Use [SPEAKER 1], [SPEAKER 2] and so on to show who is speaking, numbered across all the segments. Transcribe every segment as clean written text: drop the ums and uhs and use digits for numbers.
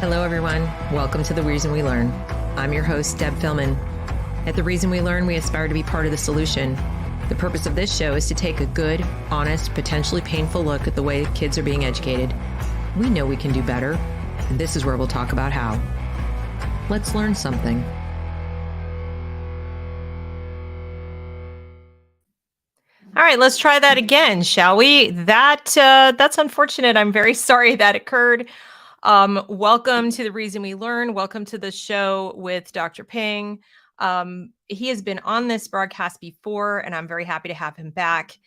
[SPEAKER 1] Hello, everyone. Welcome to The Reason We Learn. I'm your host, Deb Fillman. At The Reason We Learn, we aspire to be part of the solution. The purpose of this show is to take a good, honest, potentially painful look at the way kids are being educated. We know we can do better, and this is where we'll talk about how. Let's learn something. All right, let's try that again, shall we? That's unfortunate. I'm very sorry that occurred. Welcome to The Reason We Learn. Welcome to the show with Dr. Ping. He has been on this broadcast before, and I'm very happy to have him back.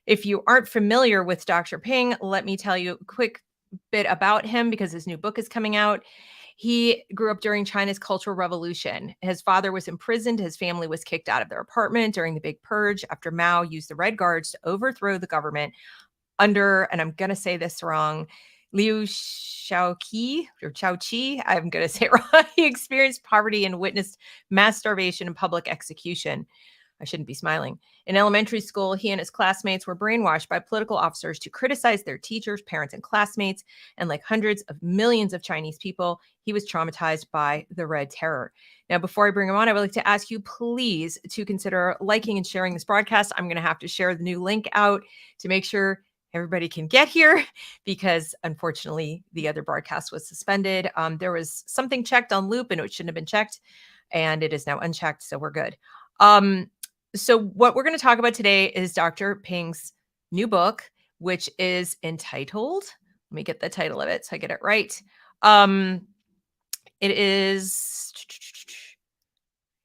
[SPEAKER 1] If you aren't familiar with Dr. Ping, let me tell you a quick bit about him because his new book is coming out. He grew up during China's Cultural Revolution. His father was imprisoned. His family was kicked out of their apartment during the Big Purge after Mao used the Red Guards to overthrow the government under, and I'm going to say this wrong, Liu Shaoqi or Shaoqi. I'm going to say it wrong. He experienced poverty and witnessed mass starvation and public execution. I shouldn't be smiling. In elementary school, he and his classmates were brainwashed by political officers to criticize their teachers, parents, and classmates. And like hundreds of millions of Chinese people, he was traumatized by the Red Terror. Now, before I bring him on, I would like to ask you please to consider liking and sharing this broadcast. I'm going to have to share the new link out to make sure everybody can get here because unfortunately the other broadcast was suspended. There was something checked on loop and it shouldn't have been checked, and it is now unchecked, so we're good. So what we're going to talk about today is Dr. Ping's new book, which is entitled, let me get the title of it so I get it right. It is,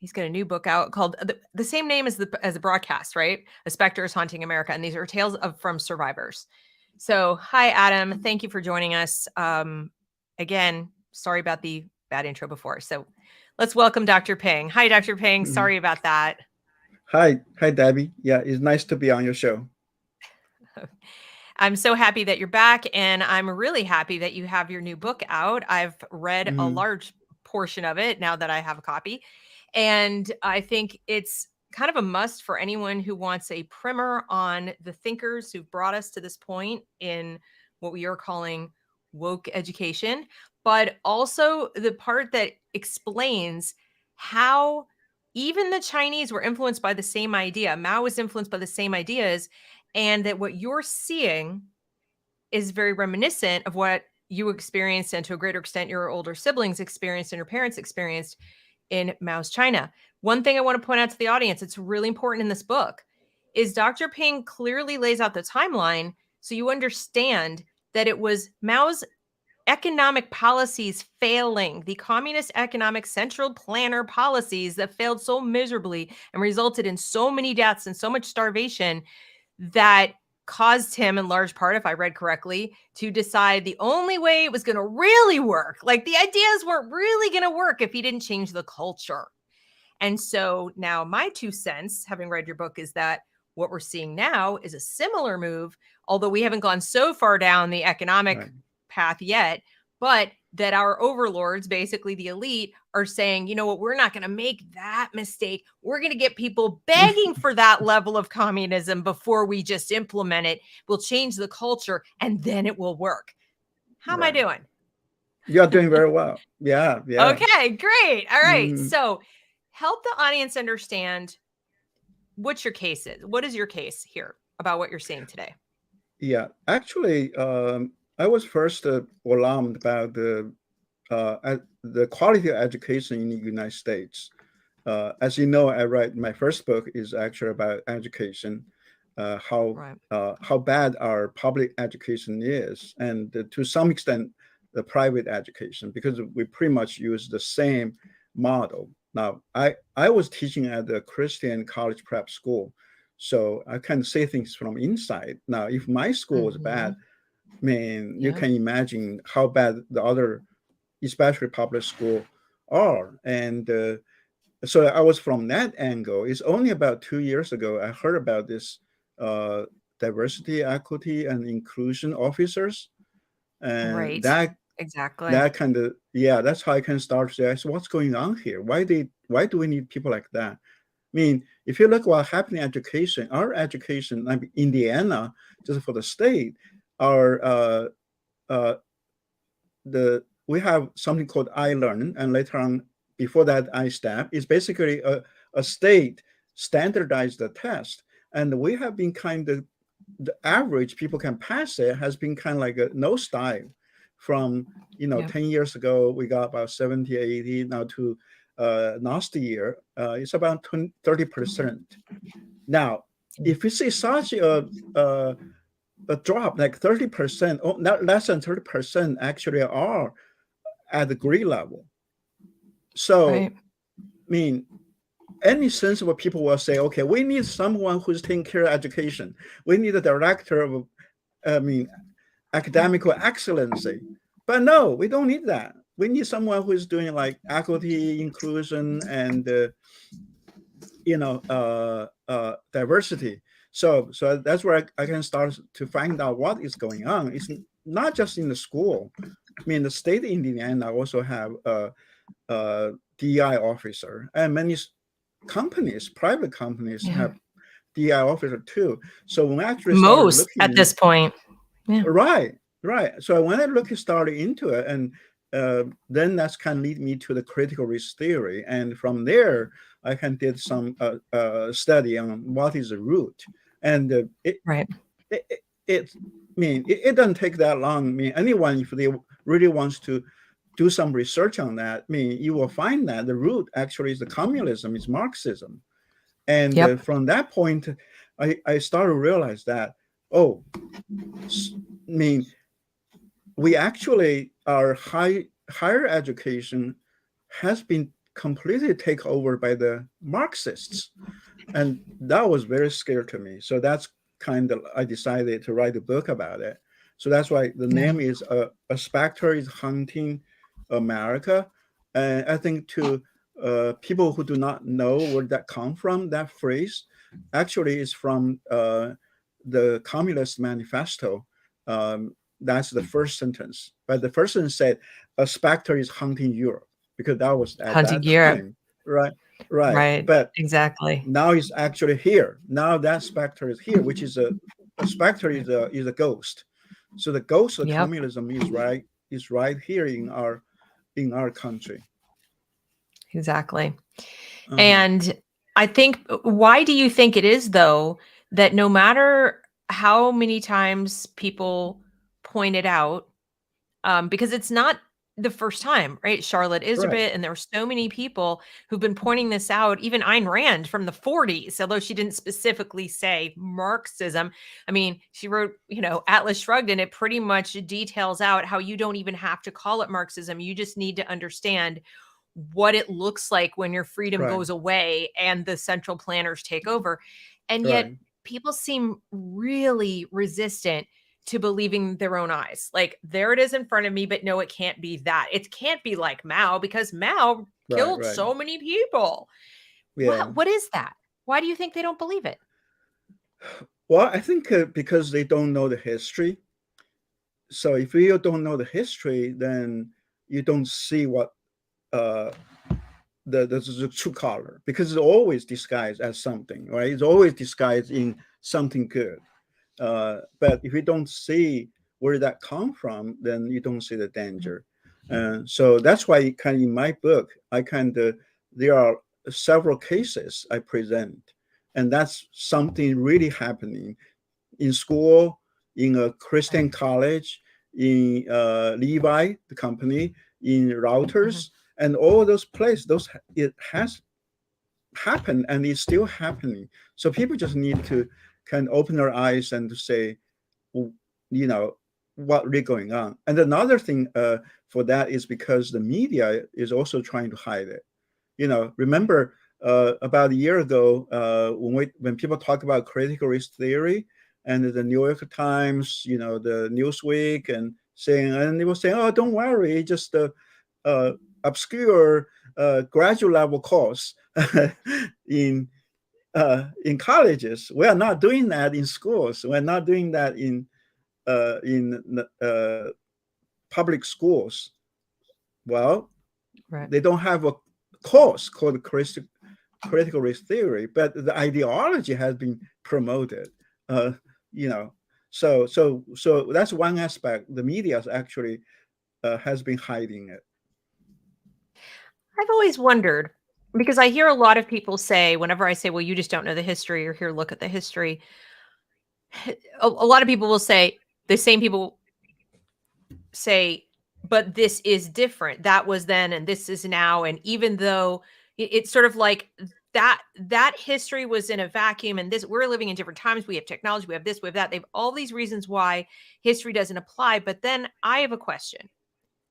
[SPEAKER 1] he's got a new book out called the same name as the broadcast, right? A Spectre is Haunting America. And these are tales from survivors. So hi, Adam. Thank you for joining us. Again, sorry about the bad intro before. So let's welcome Dr. Ping. Hi, Dr. Ping. Sorry about that.
[SPEAKER 2] Hi, Debbie. Yeah, it's nice to be on your show.
[SPEAKER 1] I'm so happy that you're back, and I'm really happy that you have your new book out. I've read a large portion of it now that I have a copy, and I think it's kind of a must for anyone who wants a primer on the thinkers who've brought us to this point in what we are calling woke education, but also the part that explains how even the Chinese were influenced by the same idea. Mao was influenced by the same ideas, and that what you're seeing is very reminiscent of what you experienced, and to a greater extent, your older siblings experienced and your parents experienced in Mao's China. One thing I want to point out to the audience, it's really important in this book, is Dr. Ping clearly lays out the timeline so you understand that it was Mao's economic policies failing, the communist economic central planner policies that failed so miserably and resulted in so many deaths and so much starvation that caused him, in large part, if I read correctly, to decide the only way it was going to really work, like the ideas weren't really going to work if he didn't change the culture. And so now my 2 cents, having read your book, is that what we're seeing now is a similar move, although we haven't gone so far down the economic path yet, but that our overlords, basically the elite, are saying, you know what, we're not going to make that mistake. We're going to get people begging for that level of communism before we just implement it. We'll change the culture and then it will work. How am I doing?
[SPEAKER 2] You're doing very well. Yeah.
[SPEAKER 1] Okay, great. All right. So help the audience understand what your case is. What is your case here about what you're seeing today?
[SPEAKER 2] Yeah, actually, I was first alarmed about the quality of education in the United States. As you know, I write my first book is actually about education, how bad our public education is, and to some extent the private education, because we pretty much use the same model. Now, I was teaching at the Christian college prep school, so I can say things from inside. Now, if my school was bad, I mean, you can imagine how bad the other, especially public school, are. And so I was from that angle. It's only about 2 years ago I heard about this diversity, equity, and inclusion officers, and that kind of, that's how I can start to say, so what's going on here? Why do we need people like that? I mean, if you look what happened in education, our education, like Indiana, just for the state, our the we have something called iLearn, and later on, before that, iSTEP. It's basically a state standardized test. And we have been kind of, the average people can pass it has been kind of like a nosedive from, 10 years ago, we got about 70, 80, now to last year, it's about 30%. Now, if you see such a drop, like 30%, or not less than 30% actually are at the grade level. So,
[SPEAKER 1] Right.
[SPEAKER 2] I mean, any sensible people will say, okay, we need someone who's taking care of education. We need a director of, academical excellency. But no, we don't need that. We need someone who is doing like equity, inclusion, and diversity. So that's where I can start to find out what is going on. It's not just in the school. I mean, the state of Indiana also have a DI officer, and many companies, private companies, have DI officer too. So when I actually started
[SPEAKER 1] Most
[SPEAKER 2] looking
[SPEAKER 1] at this point. Yeah.
[SPEAKER 2] Right. So when I started into it, and then that's kind of lead me to the critical race theory, and from there I can did some study on what is the root, and
[SPEAKER 1] Right.
[SPEAKER 2] it doesn't take that long. I mean, anyone, if they really wants to do some research on that, I mean, you will find that the root actually is the communism, is Marxism, and from that point, I started to realize that, oh, I mean, we actually, our higher education has been completely taken over by the Marxists, and that was very scary to me. So that's kind of, I decided to write a book about it. So that's why the name is a Spectre is Hunting America. And I think to people who do not know where that come from, that phrase actually is from the Communist Manifesto. That's the first sentence. But the first sentence said, a specter is hunting Europe, because that was at
[SPEAKER 1] Hunting
[SPEAKER 2] that
[SPEAKER 1] Europe.
[SPEAKER 2] time. Right.
[SPEAKER 1] Right.
[SPEAKER 2] But
[SPEAKER 1] Exactly.
[SPEAKER 2] now it's actually here. Now that specter is here, which is a specter is a ghost. So the ghost of communism is right here in our country.
[SPEAKER 1] Exactly. And I think, why do you think it is, though, that no matter how many times people point it out, because it's not the first time, right? Charlotte
[SPEAKER 2] Right.
[SPEAKER 1] Iserbyt, and there were so many people who've been pointing this out, even Ayn Rand from the 40s, although she didn't specifically say Marxism. I mean, she wrote, Atlas Shrugged, and it pretty much details out how you don't even have to call it Marxism. You just need to understand what it looks like when your freedom
[SPEAKER 2] Right.
[SPEAKER 1] goes away and the central planners take over. And yet
[SPEAKER 2] Right.
[SPEAKER 1] people seem really resistant to believing their own eyes. Like, there it is in front of me, but no, it can't be that. It can't be like Mao, because Mao killed
[SPEAKER 2] Right.
[SPEAKER 1] so many people.
[SPEAKER 2] Yeah.
[SPEAKER 1] What is that? Why do you think they don't believe it?
[SPEAKER 2] Well, I think because they don't know the history. So if you don't know the history, then you don't see what uh, the true color, because it's always disguised as something, right? It's always disguised in something good. But if you don't see where that come from, then you don't see the danger. So that's why kind of in my book, there are several cases I present, and that's something really happening in school, in a Christian college, in Levi, the company, in routers, and all those places. It has happened, and it's still happening. So people just need to kind of open their eyes and to say, you know, what really going on. And another thing for that is because the media is also trying to hide it. Remember about a year ago when people talk about critical race theory, and the New York Times, the Newsweek, and they were saying, oh, don't worry, just obscure graduate level course in colleges. We are not doing that in schools. We're not doing that in public schools. Well, they don't have a course called critical race theory, but the ideology has been promoted. So that's one aspect. The media is actually has been hiding it.
[SPEAKER 1] I've always wondered, because I hear a lot of people say, whenever I say, well, you just don't know the history, or here, look at the history, a lot of people will say, the same people say, but this is different. That was then and this is now. And even though it's sort of like that history was in a vacuum, and this, we're living in different times, we have technology, we have this, we have that, they've all these reasons why history doesn't apply. But then I have a question,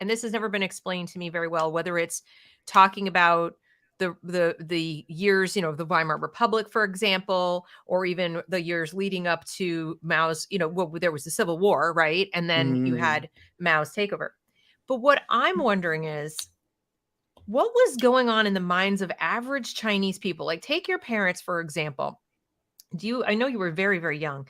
[SPEAKER 1] and this has never been explained to me very well, whether it's talking about the years, of the Weimar Republic, for example, or even the years leading up to Mao's, well, there was the Civil War, right? And then you had Mao's takeover. But what I'm wondering is, what was going on in the minds of average Chinese people? Like, take your parents, for example. I know you were very, very young,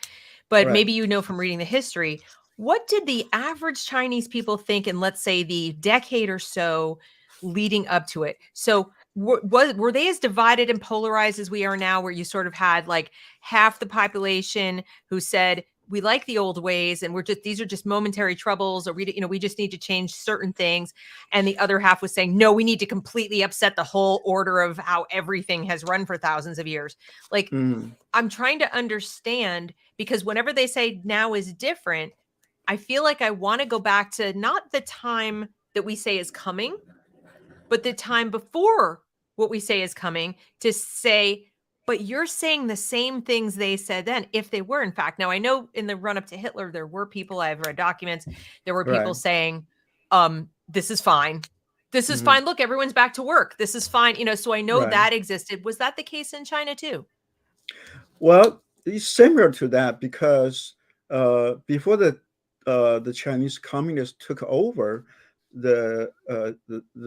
[SPEAKER 1] but
[SPEAKER 2] Right.
[SPEAKER 1] maybe from reading the history, what did the average Chinese people think in, let's say, the decade or so leading up to it? So were they as divided and polarized as we are now, where you sort of had like half the population who said, we like the old ways and these are just momentary troubles, or we just need to change certain things, and the other half was saying, no, we need to completely upset the whole order of how everything has run for thousands of years? Like, I'm trying to understand, because whenever they say now is different, I feel like I want to go back to not the time that we say is coming, but the time before what we say is coming, to say, but you're saying the same things they said then, if they were in fact. Now, I know in the run up to Hitler, there were people, I've read documents, there were people saying, this is fine. This is fine. Look, everyone's back to work. This is fine. So I know that existed. Was that the case in China too?
[SPEAKER 2] Well, it's similar to that, because before the Chinese communists took over, the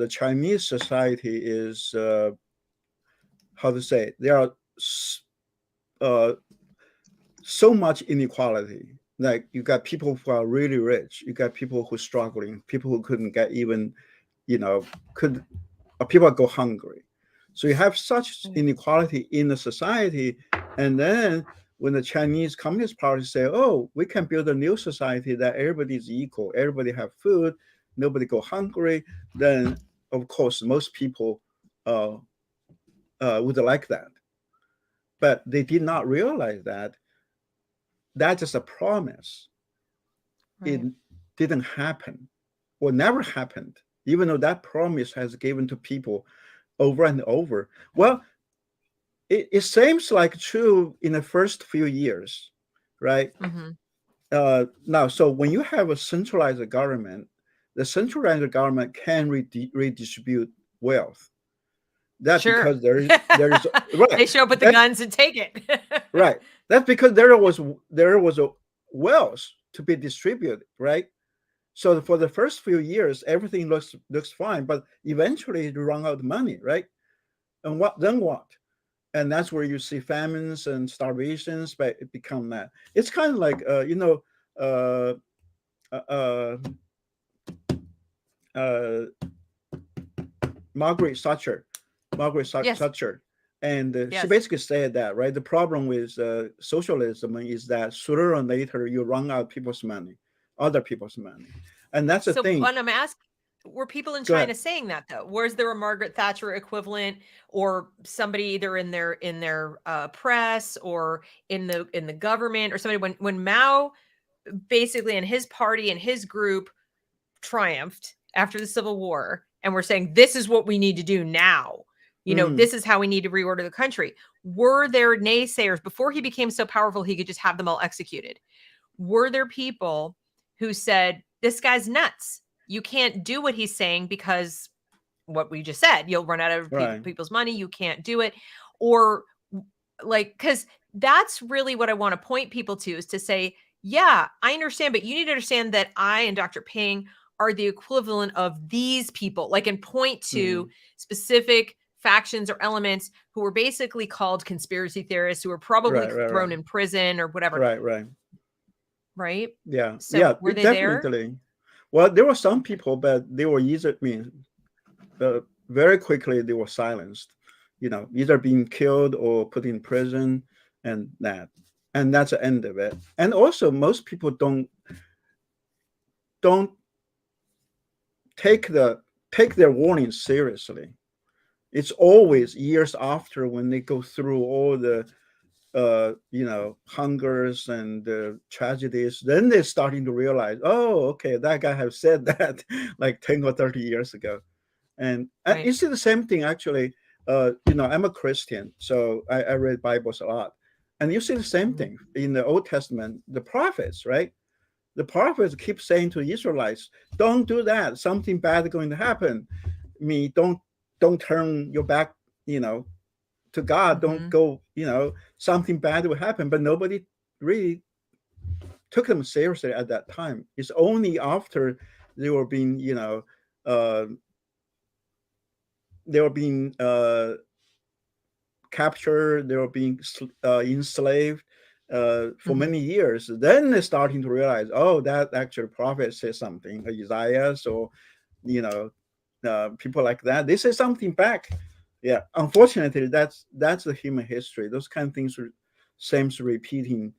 [SPEAKER 2] Chinese society is how to say, there are so much inequality. Like, you got people who are really rich, you got people who are struggling, people who couldn't get even, people go hungry. So you have such inequality in the society. And then when the Chinese Communist Party say, oh, we can build a new society that everybody is equal, everybody have food, nobody go hungry, then of course most people would like that. But they did not realize that that's just a promise. It didn't happen, or never happened, even though that promise has given to people over and over. Well, it seems like true in the first few years, right? Now, so when you have a centralized government, the centralized government can redistribute wealth. That's because there is right.
[SPEAKER 1] They show up with the guns and take it.
[SPEAKER 2] Right. That's because there was a wealth to be distributed, right? So for the first few years, everything looks fine, but eventually you run out of money, right? And what? And that's where you see famines and starvations, but it become that. It's kind of like Margaret Thatcher, and she basically said that, right? The problem with socialism is that sooner or later you run out of people's money, other people's money, and that's the thing.
[SPEAKER 1] When I'm asking, were people in China saying that though? Was there a Margaret Thatcher equivalent, or somebody either in their press or in the government, or somebody when Mao basically and his party and his group triumphed after the Civil War, and we're saying this is what we need to do now? This is how we need to reorder the country. Were there naysayers before he became so powerful he could just have them all executed? Were there people who said, this guy's nuts, you can't do what he's saying because what we just said, you'll run out of people's money, you can't do it? Or like, because that's really what I want to point people to, is to say, yeah, I understand, but you need to understand that I and Dr. Ping are the equivalent of these people, like, and point to specific factions or elements who were basically called conspiracy theorists, who were probably thrown in prison or whatever. Right.
[SPEAKER 2] Yeah.
[SPEAKER 1] So
[SPEAKER 2] yeah.
[SPEAKER 1] Were they
[SPEAKER 2] definitely
[SPEAKER 1] there?
[SPEAKER 2] Well, there were some people, but they were very quickly they were silenced. Either being killed or put in prison, and that's the end of it. And also, most people don't take their warning seriously. It's always years after when they go through all the hungers and tragedies, then they're starting to realize, oh, okay, that guy have said that like 10 or 30 years ago. And
[SPEAKER 1] Right.
[SPEAKER 2] you see the same thing actually. I'm a Christian, so I read Bibles a lot. And you see the same
[SPEAKER 1] Mhm.
[SPEAKER 2] thing in the Old Testament, the prophets, right? The prophets keep saying to the Israelites, don't do that. Something bad is going to happen. Don't turn your back, to God. Don't
[SPEAKER 1] Mhm.
[SPEAKER 2] go, something bad will happen. But nobody really took them seriously at that time. It's only after they were being, uh, they were being captured, they were being enslaved for
[SPEAKER 1] Mhm.
[SPEAKER 2] many years. Then they're starting to realize, oh, that actual prophet says something, Isaiah, or you know, people like that. They say something back. Yeah, unfortunately, that's the human history. Those kind of things seems repeating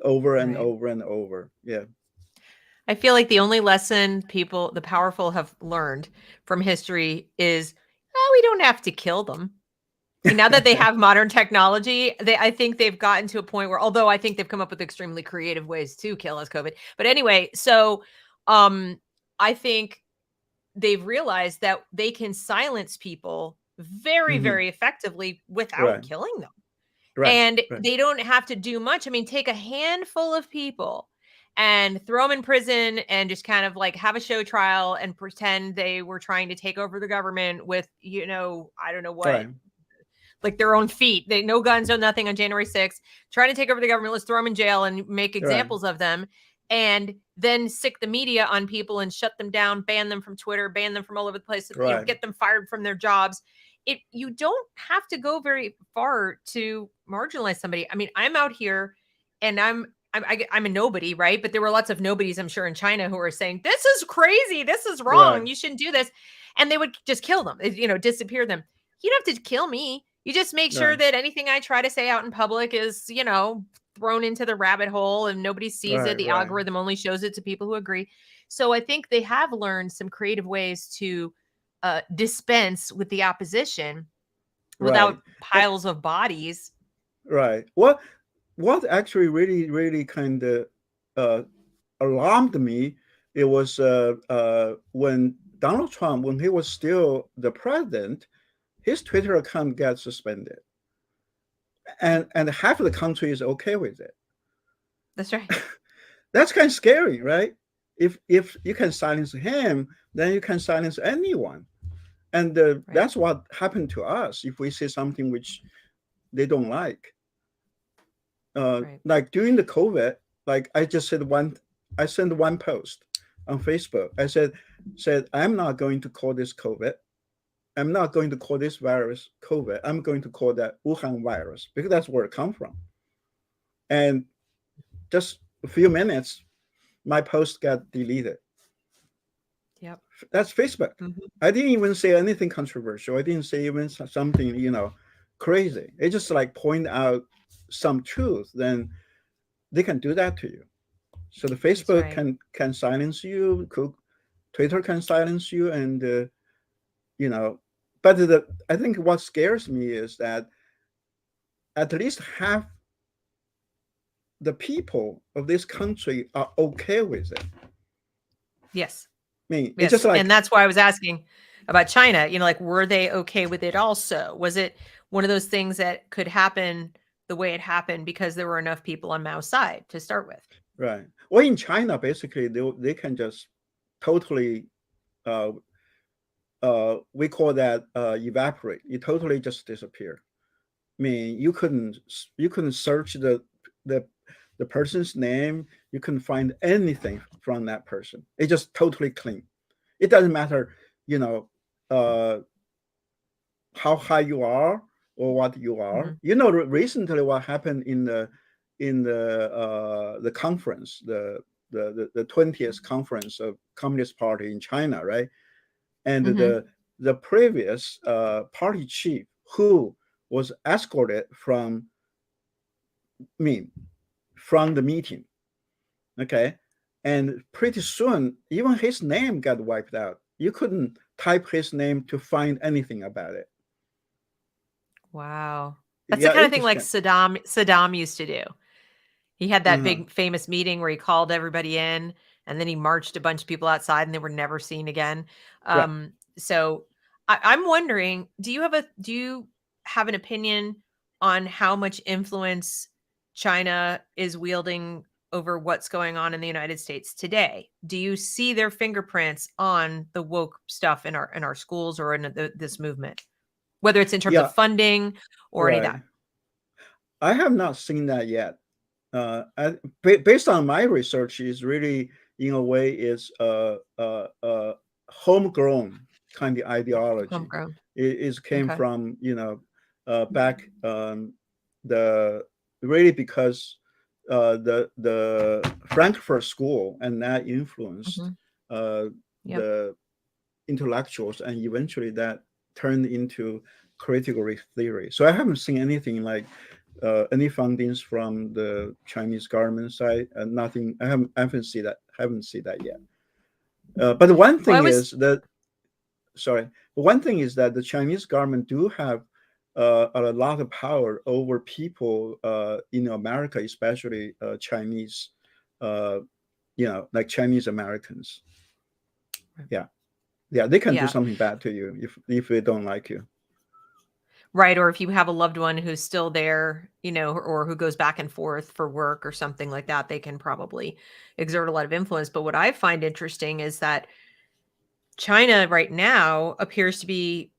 [SPEAKER 2] over and
[SPEAKER 1] Right.
[SPEAKER 2] over and over. Yeah.
[SPEAKER 1] I feel like the only lesson the powerful have learned from history is, oh, we don't have to kill them. And now that they have modern technology, I think they've gotten to a point where, although I think they've come up with extremely creative ways to kill us COVID. But anyway, so um, I think they've realized that they can silence people very,
[SPEAKER 2] Hmm.
[SPEAKER 1] very effectively without
[SPEAKER 2] Right.
[SPEAKER 1] killing them.
[SPEAKER 2] Right.
[SPEAKER 1] And
[SPEAKER 2] Right.
[SPEAKER 1] they don't have to do much. I mean, take a handful of people and throw them in prison and just kind of like have a show trial and pretend they were trying to take over the government with, I don't know what,
[SPEAKER 2] Right.
[SPEAKER 1] like their own feet. They no guns, no nothing on January 6th, trying to take over the government. Let's throw them in jail and make
[SPEAKER 2] Right.
[SPEAKER 1] examples of them. And then sick the media on people and shut them down, ban them from Twitter, ban them from all over the place,
[SPEAKER 2] Right.
[SPEAKER 1] get them fired from their jobs. You don't have to go very far to marginalize somebody. I mean, I'm out here and I'm a nobody, right? But there were lots of nobodies, I'm sure, in China who were saying, this is crazy. This is
[SPEAKER 2] Right.
[SPEAKER 1] wrong. You shouldn't do this. And they would just kill them, disappear them. You don't have to kill me. You just make sure
[SPEAKER 2] Right.
[SPEAKER 1] that anything I try to say out in public is, thrown into the rabbit hole and nobody sees it.
[SPEAKER 2] Right.
[SPEAKER 1] The
[SPEAKER 2] Right.
[SPEAKER 1] algorithm only shows it to people who agree. So I think they have learned some creative ways to dispense with the opposition
[SPEAKER 2] Right.
[SPEAKER 1] without
[SPEAKER 2] And
[SPEAKER 1] piles of bodies.
[SPEAKER 2] right. What actually really really kind of uh, alarmed me, it was when Donald Trump, when he was still the president, his Twitter account got suspended, and half of the country is okay with it.
[SPEAKER 1] That's right.
[SPEAKER 2] That's kind of scary, right? If you can silence him, then you can silence anyone, and
[SPEAKER 1] Right.
[SPEAKER 2] that's what happened to us if we say something which they don't like.
[SPEAKER 1] Right.
[SPEAKER 2] Like during the COVID, like I sent one post on Facebook. I said I'm not going to call this COVID. I'm not going to call this virus COVID. I'm going to call that Wuhan virus because that's where it comes from. And just a few minutes, my post got deleted.
[SPEAKER 1] Yep.
[SPEAKER 2] That's Facebook.
[SPEAKER 1] Mhm.
[SPEAKER 2] I didn't even say anything controversial. I didn't say even something, crazy. It just like point out some truth. Then they can do that to you. So the
[SPEAKER 1] That's
[SPEAKER 2] Facebook
[SPEAKER 1] right.
[SPEAKER 2] can silence you, Twitter can silence you, and you know. But I think what scares me is that at least half the people of this country are okay with it.
[SPEAKER 1] Yes.
[SPEAKER 2] I mean, it's just
[SPEAKER 1] Yes. And
[SPEAKER 2] like
[SPEAKER 1] that's why I was asking about China, like, were they okay with it also? Was it one of those things that could happen the way it happened because there were enough people on Mao's side to start with?
[SPEAKER 2] right. Well, in China, basically, they can just totally uh, we call that evaporate. You totally just disappear. I mean, you couldn't search the the person's name. You couldn't find anything from that person. It just totally clean. It doesn't matter, you know, uh, how high you are or what you are.
[SPEAKER 1] Mhm.
[SPEAKER 2] Recently what happened in the conference, the 20th conference of Communist Party in China, right? And
[SPEAKER 1] Mhm.
[SPEAKER 2] the previous party chief who was escorted me from the meeting. Okay. And pretty soon, even his name got wiped out. You couldn't type his name to find anything about it.
[SPEAKER 1] Wow. That's the
[SPEAKER 2] Yeah,
[SPEAKER 1] kind of
[SPEAKER 2] it
[SPEAKER 1] thing
[SPEAKER 2] just
[SPEAKER 1] like
[SPEAKER 2] can't.
[SPEAKER 1] Saddam used to do. He had that
[SPEAKER 2] Uh-huh.
[SPEAKER 1] big famous meeting where he called everybody in and then he marched a bunch of people outside and they were never seen again.
[SPEAKER 2] Right.
[SPEAKER 1] So I'm wondering, do you have an opinion on how much influence China is wielding over what's going on in the United States today? Do you see their fingerprints on the woke stuff in our schools or in this movement, whether it's in terms of
[SPEAKER 2] Yeah.
[SPEAKER 1] funding or any of that?
[SPEAKER 2] Right. I have not seen that yet. Based on my research, is really in a way is homegrown kind of ideology.
[SPEAKER 1] Homegrown.
[SPEAKER 2] It came
[SPEAKER 1] Okay.
[SPEAKER 2] from back the really because the Frankfurt School and that influenced
[SPEAKER 1] Hmm. Yep.
[SPEAKER 2] the intellectuals, and eventually that turned into critical race theory. So I haven't seen anything like any fundings from the Chinese government side. Nothing. I haven't seen that. Haven't seen that yet. But the one
[SPEAKER 1] Well, I
[SPEAKER 2] thing
[SPEAKER 1] was
[SPEAKER 2] is that sorry. But one thing is that the Chinese government do have a lot of power over people in America, especially Chinese, uh, like Chinese Americans. Yeah, yeah, they can do
[SPEAKER 1] yeah.
[SPEAKER 2] something bad to you if they don't like you.
[SPEAKER 1] Right, or if you have a loved one who's still there, or who goes back and forth for work or something like that, they can probably exert a lot of influence. But what I find interesting is that China right now appears to be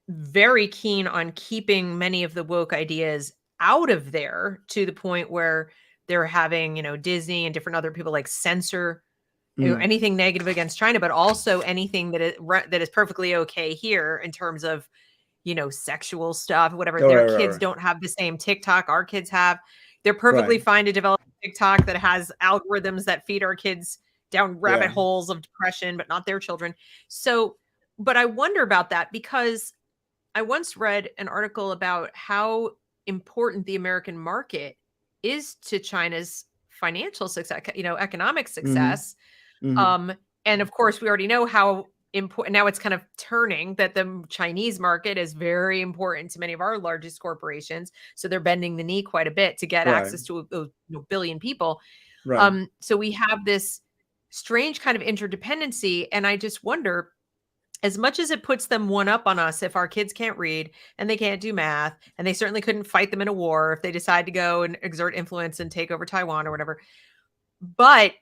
[SPEAKER 1] very keen on keeping many of the woke ideas out of there to the point where they're having, Disney and different other people like censor
[SPEAKER 2] Mm.
[SPEAKER 1] anything negative against China, but also anything that is perfectly okay here in terms of sexual stuff, whatever.
[SPEAKER 2] Oh,
[SPEAKER 1] Their
[SPEAKER 2] right, right,
[SPEAKER 1] kids
[SPEAKER 2] right.
[SPEAKER 1] don't have the same TikTok our kids have. They're perfectly
[SPEAKER 2] Right.
[SPEAKER 1] fine to develop TikTok that has algorithms that feed our kids down rabbit
[SPEAKER 2] Yeah.
[SPEAKER 1] holes of depression, but not their children. So, but I wonder about that because I once read an article about how important the American market is to China's financial success, economic
[SPEAKER 2] Mm-hmm.
[SPEAKER 1] success.
[SPEAKER 2] Mm-hmm.
[SPEAKER 1] um, and of course, we already know how important now it's kind of turning that the Chinese market is very important to many of our largest corporations. So they're bending the knee quite a bit to get
[SPEAKER 2] Right.
[SPEAKER 1] access to those billion people.
[SPEAKER 2] Right.
[SPEAKER 1] So we have this strange kind of interdependency. And I just wonder, as much as it puts them one up on us if our kids can't read and they can't do math, and they certainly couldn't fight them in a war if they decide to go and exert influence and take over Taiwan or whatever, but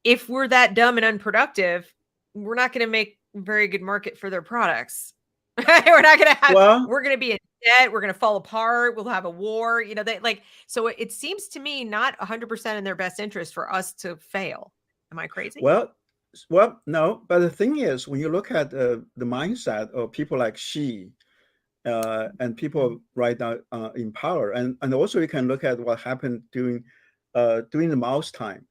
[SPEAKER 1] if we're that dumb and unproductive, we're not going to make a very good market for their products.
[SPEAKER 2] Well,
[SPEAKER 1] We're going to be in debt. We're going to fall apart. We'll have a war, so it seems to me not 100% in their best interest for us to fail. Am I crazy?
[SPEAKER 2] well, no. But the thing is, when you look at the mindset of people like Xi and
[SPEAKER 1] Mm,
[SPEAKER 2] people right now in power, and also you can look at what happened during the Mao's time,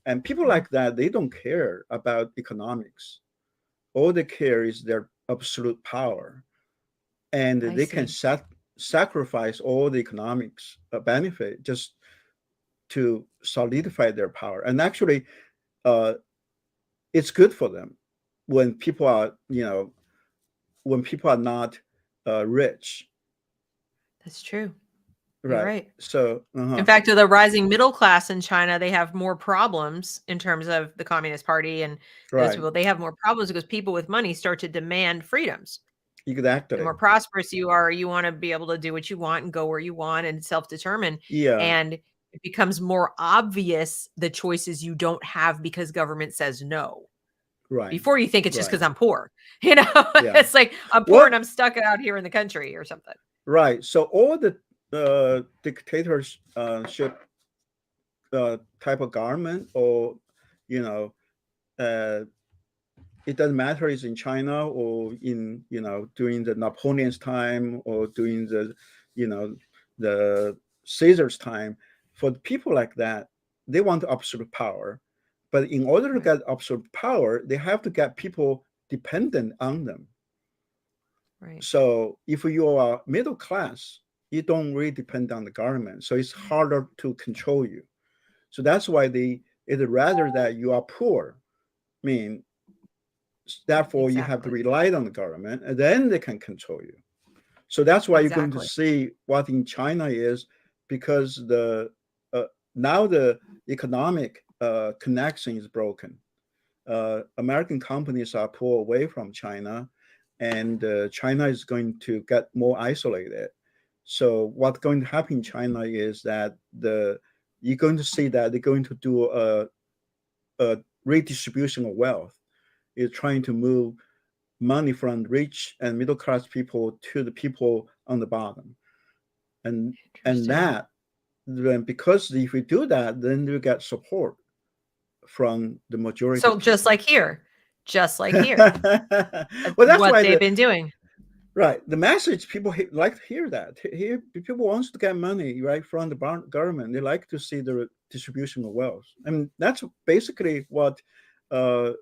[SPEAKER 2] and people
[SPEAKER 1] mhm.
[SPEAKER 2] like that, they don't care about economics. All they care is their absolute power, and
[SPEAKER 1] I
[SPEAKER 2] they can
[SPEAKER 1] see.
[SPEAKER 2] sacrifice all the economics benefit just to solidify their power. And actually, uh, it's good for them when people are, when people are not rich,
[SPEAKER 1] That's true. You're
[SPEAKER 2] right?
[SPEAKER 1] right.
[SPEAKER 2] So,
[SPEAKER 1] In fact, with the rising middle class in China, they have more problems in terms of the Communist Party and those
[SPEAKER 2] right,
[SPEAKER 1] people. They have more problems because people with money start to demand freedoms. The
[SPEAKER 2] exactly.
[SPEAKER 1] more prosperous you are, you want to be able to do what you want and go where you want and self-determine.
[SPEAKER 2] Yeah,
[SPEAKER 1] And it becomes more obvious the choices you don't have because government says no.
[SPEAKER 2] right,
[SPEAKER 1] Before you think it's just
[SPEAKER 2] right.
[SPEAKER 1] because I'm poor. You know,
[SPEAKER 2] Yeah.
[SPEAKER 1] it's like I'm poor and
[SPEAKER 2] Well,
[SPEAKER 1] I'm stuck out here in the country or something.
[SPEAKER 2] right. So all the dictatorship type of government, or you know, uh, it doesn't matter it's in China or in during the Napoleon's time or during the you know the Caesar's time. For the people like that, they want absolute power, but in order to
[SPEAKER 1] Right.
[SPEAKER 2] get absolute power, they have to get people dependent on them.
[SPEAKER 1] Right.
[SPEAKER 2] So if you are middle class, you don't really depend on the government, so it's harder to control you. So that's why it's rather that you are poor. I mean, Therefore, you have to
[SPEAKER 1] Exactly.
[SPEAKER 2] rely on the government, and then they can control you. So that's why you're going to
[SPEAKER 1] Exactly.
[SPEAKER 2] see what in China is, because now the economic connection is broken. American companies are pulled away from China, and China is going to get more isolated. So what's going to happen in China is that you're going to see that they're going to do a redistribution of wealth. Is trying to move money from rich and middle class people to the people on the bottom, and
[SPEAKER 1] Interesting.
[SPEAKER 2] that then, because if we do that, then you get support from the majority
[SPEAKER 1] So just
[SPEAKER 2] people.
[SPEAKER 1] like here, just like here,
[SPEAKER 2] Well, that's
[SPEAKER 1] what
[SPEAKER 2] why
[SPEAKER 1] they've been doing.
[SPEAKER 2] the message people like to hear that. Here, people wants to get money right from the government. They like to see the distribution of wealth. I mean, that's basically what uh,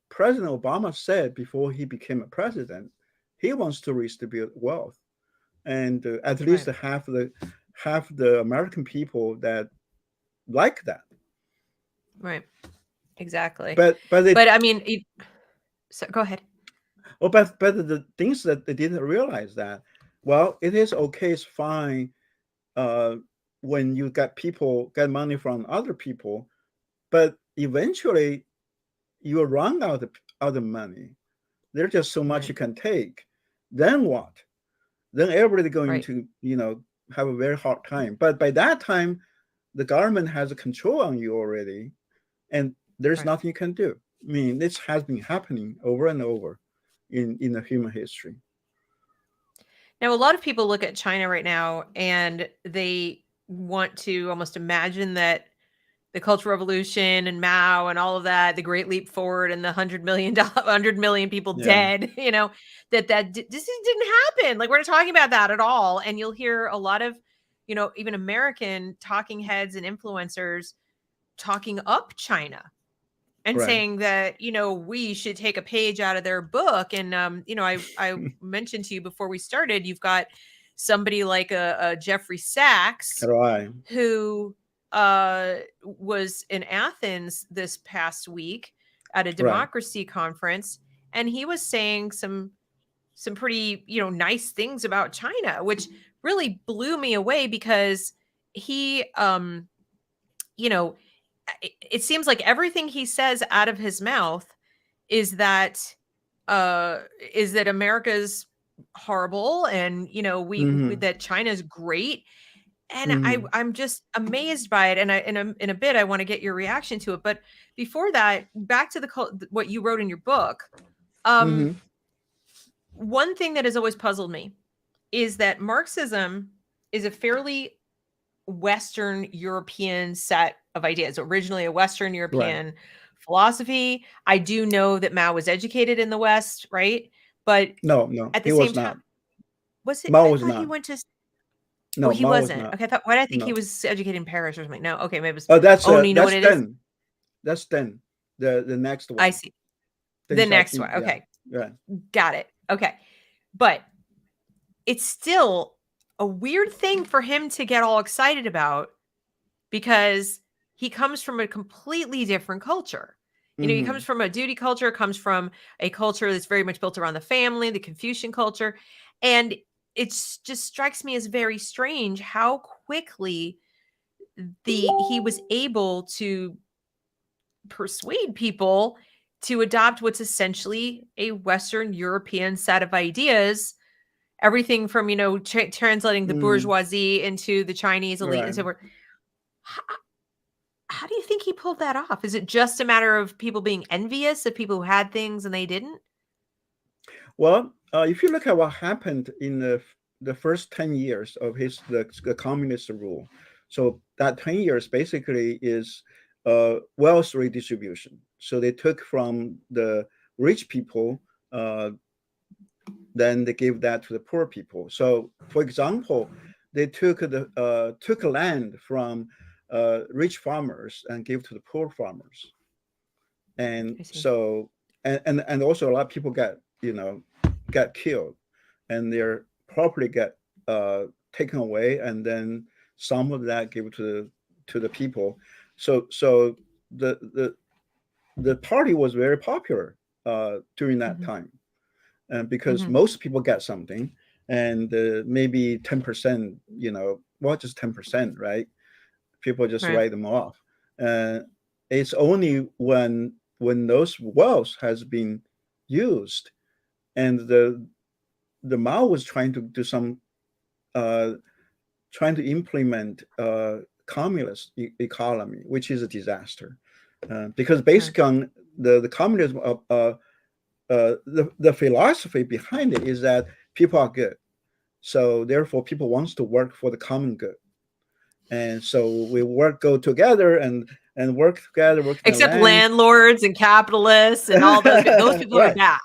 [SPEAKER 2] President Obama said before he became a president. He wants to redistribute wealth, and at least
[SPEAKER 1] Right.
[SPEAKER 2] half the American people that like that.
[SPEAKER 1] Right. Exactly.
[SPEAKER 2] But they
[SPEAKER 1] But I mean, so go ahead.
[SPEAKER 2] but the things that they didn't realize that, well, it is okay, it's fine, uh, when you get money from other people, but eventually you run out of money. There's just so much
[SPEAKER 1] Right.
[SPEAKER 2] you can take. Then what? Then everybody going
[SPEAKER 1] Right.
[SPEAKER 2] to have a very hard time. But by that time, the government has a control on you already, and there's
[SPEAKER 1] Right.
[SPEAKER 2] nothing you can do. I mean, this has been happening over and over in the human history.
[SPEAKER 1] Now, a lot of people look at China right now and they want to almost imagine that the Cultural Revolution and Mao and all of that, the Great Leap Forward and the $100 million people
[SPEAKER 2] Yeah,
[SPEAKER 1] dead, this didn't happen. Like we're not talking about that at all. And you'll hear a lot of, even American talking heads and influencers talking up China and
[SPEAKER 2] right.
[SPEAKER 1] saying that we should take a page out of their book. And I mentioned to you before we started, you've got somebody like a Jeffrey Sachs
[SPEAKER 2] Right,
[SPEAKER 1] who was in Athens this past week at a
[SPEAKER 2] right.
[SPEAKER 1] democracy conference, and he was saying some pretty nice things about China, which really blew me away because he you know it seems like everything he says out of his mouth is that uh is that America's horrible, and
[SPEAKER 2] Mm-hmm.
[SPEAKER 1] that China's great. And
[SPEAKER 2] Mm-hmm.
[SPEAKER 1] I'm just amazed by it, and in a bit I want to get your reaction to it. But before that, back to what you wrote in your book. um
[SPEAKER 2] Mm-hmm.
[SPEAKER 1] One thing that has always puzzled me is that Marxism is a fairly Western European set of ideas, originally a Western
[SPEAKER 2] Right.
[SPEAKER 1] European philosophy. I do know that Mao was educated in the West, right? But
[SPEAKER 2] No, no,
[SPEAKER 1] at the
[SPEAKER 2] he
[SPEAKER 1] same
[SPEAKER 2] was
[SPEAKER 1] time,
[SPEAKER 2] not.
[SPEAKER 1] was it?
[SPEAKER 2] Mao
[SPEAKER 1] I
[SPEAKER 2] was
[SPEAKER 1] thought he
[SPEAKER 2] not.
[SPEAKER 1] went to. Oh,
[SPEAKER 2] No,
[SPEAKER 1] he
[SPEAKER 2] Mao was
[SPEAKER 1] wasn't.
[SPEAKER 2] not.
[SPEAKER 1] Okay, why did I think he
[SPEAKER 2] No.
[SPEAKER 1] was educated in Paris or something? No, okay, maybe it was.
[SPEAKER 2] Oh, that's
[SPEAKER 1] Oh, no, you know what
[SPEAKER 2] that's
[SPEAKER 1] it is?
[SPEAKER 2] then. That's then. The next
[SPEAKER 1] I
[SPEAKER 2] one.
[SPEAKER 1] see.
[SPEAKER 2] Deng
[SPEAKER 1] The next
[SPEAKER 2] Xiaoping.
[SPEAKER 1] one.
[SPEAKER 2] Yeah.
[SPEAKER 1] Okay,
[SPEAKER 2] Yeah.
[SPEAKER 1] got it. Okay, but it's still a weird thing for him to get all excited about because he comes from a completely different culture. He
[SPEAKER 2] Mm-hmm.
[SPEAKER 1] comes from a duty culture, comes from a culture that's very much built around the family, the Confucian culture. And it just strikes me as very strange how quickly he was able to persuade people to adopt what's essentially a Western European set of ideas. Everything from translating the
[SPEAKER 2] Mm-hmm.
[SPEAKER 1] bourgeoisie into the Chinese elite and
[SPEAKER 2] Right.
[SPEAKER 1] so forth. How do you think he pulled that off? Is it just a matter of people being envious of people who had things and they didn't?
[SPEAKER 2] Well, if you look at what happened in the first 10 years of the communist rule, so that 10 years basically is wealth redistribution. So they took from the rich people, uh, then they gave that to the poor people. So, for example, they took land from rich farmers and gave to the poor farmers, and
[SPEAKER 1] I see.
[SPEAKER 2] so and also a lot of people get killed, and their property get uh, taken away, and then some of that give to the people. So the party was very popular during that
[SPEAKER 1] Mm-hmm.
[SPEAKER 2] time, and because
[SPEAKER 1] Mm-hmm.
[SPEAKER 2] most people get something, and maybe 10%, well, just 10%, right? People just
[SPEAKER 1] Right.
[SPEAKER 2] write them off. Uh, it's only when those wealth has been used, and the Mao was trying to do some uh, trying to implement communist economy, which is a disaster, because
[SPEAKER 1] Right.
[SPEAKER 2] based on the communism of the philosophy behind it is that people are good, so therefore people wants to work for the common good, and so we go together and work together, work in the
[SPEAKER 1] Except
[SPEAKER 2] land.
[SPEAKER 1] landlords and capitalists and all those people are
[SPEAKER 2] Right.
[SPEAKER 1] bad.